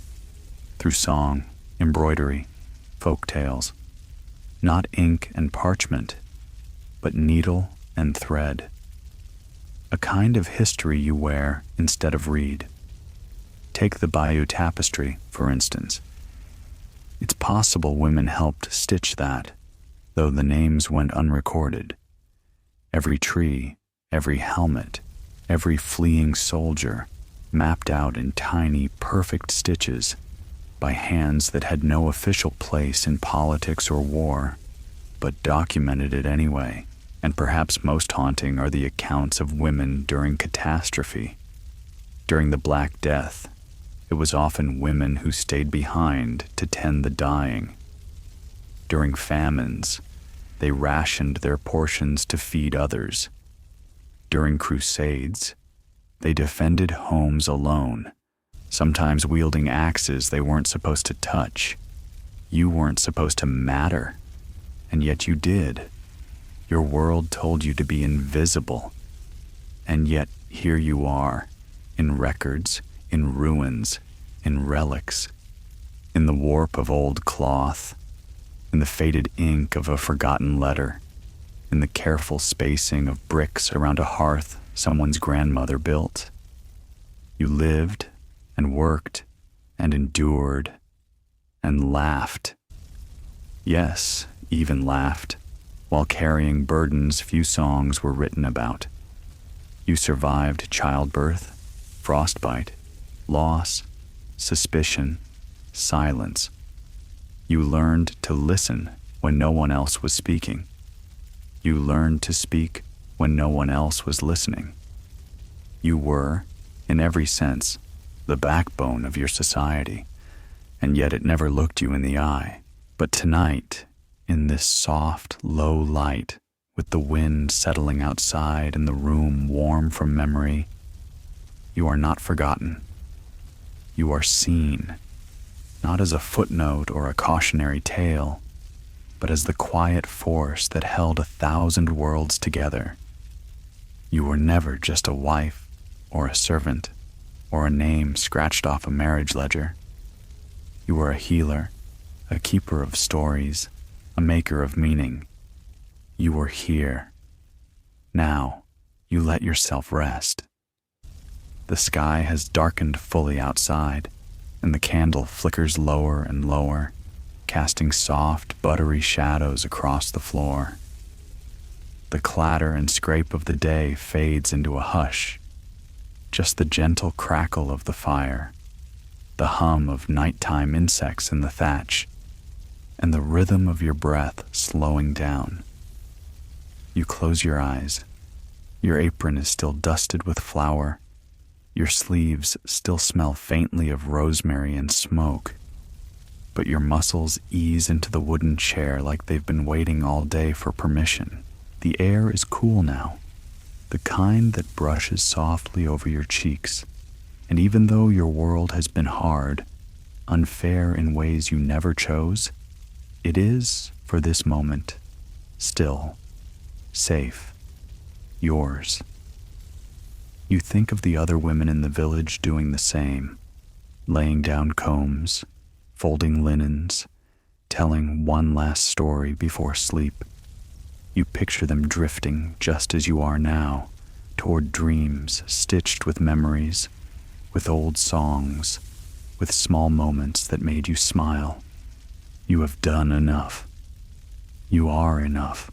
through song, embroidery, folk tales, not ink and parchment, but needle and thread. A kind of history you wear instead of read. Take the Bayeux tapestry, for instance. It's possible women helped stitch that, though the names went unrecorded. Every tree, every helmet, every fleeing soldier, mapped out in tiny, perfect stitches by hands that had no official place in politics or war, but documented it anyway. And perhaps most haunting are the accounts of women during catastrophe. During the Black Death, it was often women who stayed behind to tend the dying. During famines, they rationed their portions to feed others. During crusades, they defended homes alone, sometimes wielding axes they weren't supposed to touch. You weren't supposed to matter, and yet you did. Your world told you to be invisible, and yet here you are, in records, in ruins, in relics, in the warp of old cloth, in the faded ink of a forgotten letter, in the careful spacing of bricks around a hearth someone's grandmother built. You lived and worked and endured and laughed. Yes, even laughed, while carrying burdens few songs were written about. You survived childbirth, frostbite, loss, suspicion, silence. You learned to listen when no one else was speaking. You learned to speak when no one else was listening. You were, in every sense, the backbone of your society, and yet it never looked you in the eye. But tonight, in this soft, low light, with the wind settling outside and the room warm from memory, you are not forgotten. You are seen, not as a footnote or a cautionary tale, but as the quiet force that held 1,000 worlds together. You were never just a wife or a servant or a name scratched off a marriage ledger. You were a healer, a keeper of stories, a maker of meaning. You were here. Now, you let yourself rest. The sky has darkened fully outside, and the candle flickers lower and lower, casting soft, buttery shadows across the floor. The clatter and scrape of the day fades into a hush, just the gentle crackle of the fire, the hum of nighttime insects in the thatch, and the rhythm of your breath slowing down. You close your eyes. Your apron is still dusted with flour. Your sleeves still smell faintly of rosemary and smoke, but your muscles ease into the wooden chair like they've been waiting all day for permission. The air is cool now, the kind that brushes softly over your cheeks, and even though your world has been hard, unfair in ways you never chose, it is, for this moment, still, safe, yours. You think of the other women in the village doing the same, laying down combs, folding linens, telling one last story before sleep. You picture them drifting just as you are now, toward dreams stitched with memories, with old songs, with small moments that made you smile. You have done enough. You are enough.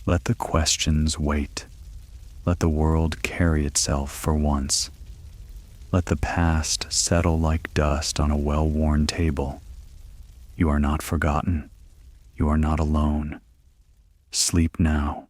Let the questions wait. Let the world carry itself for once. Let the past settle like dust on a well-worn table. You are not forgotten. You are not alone. Sleep now.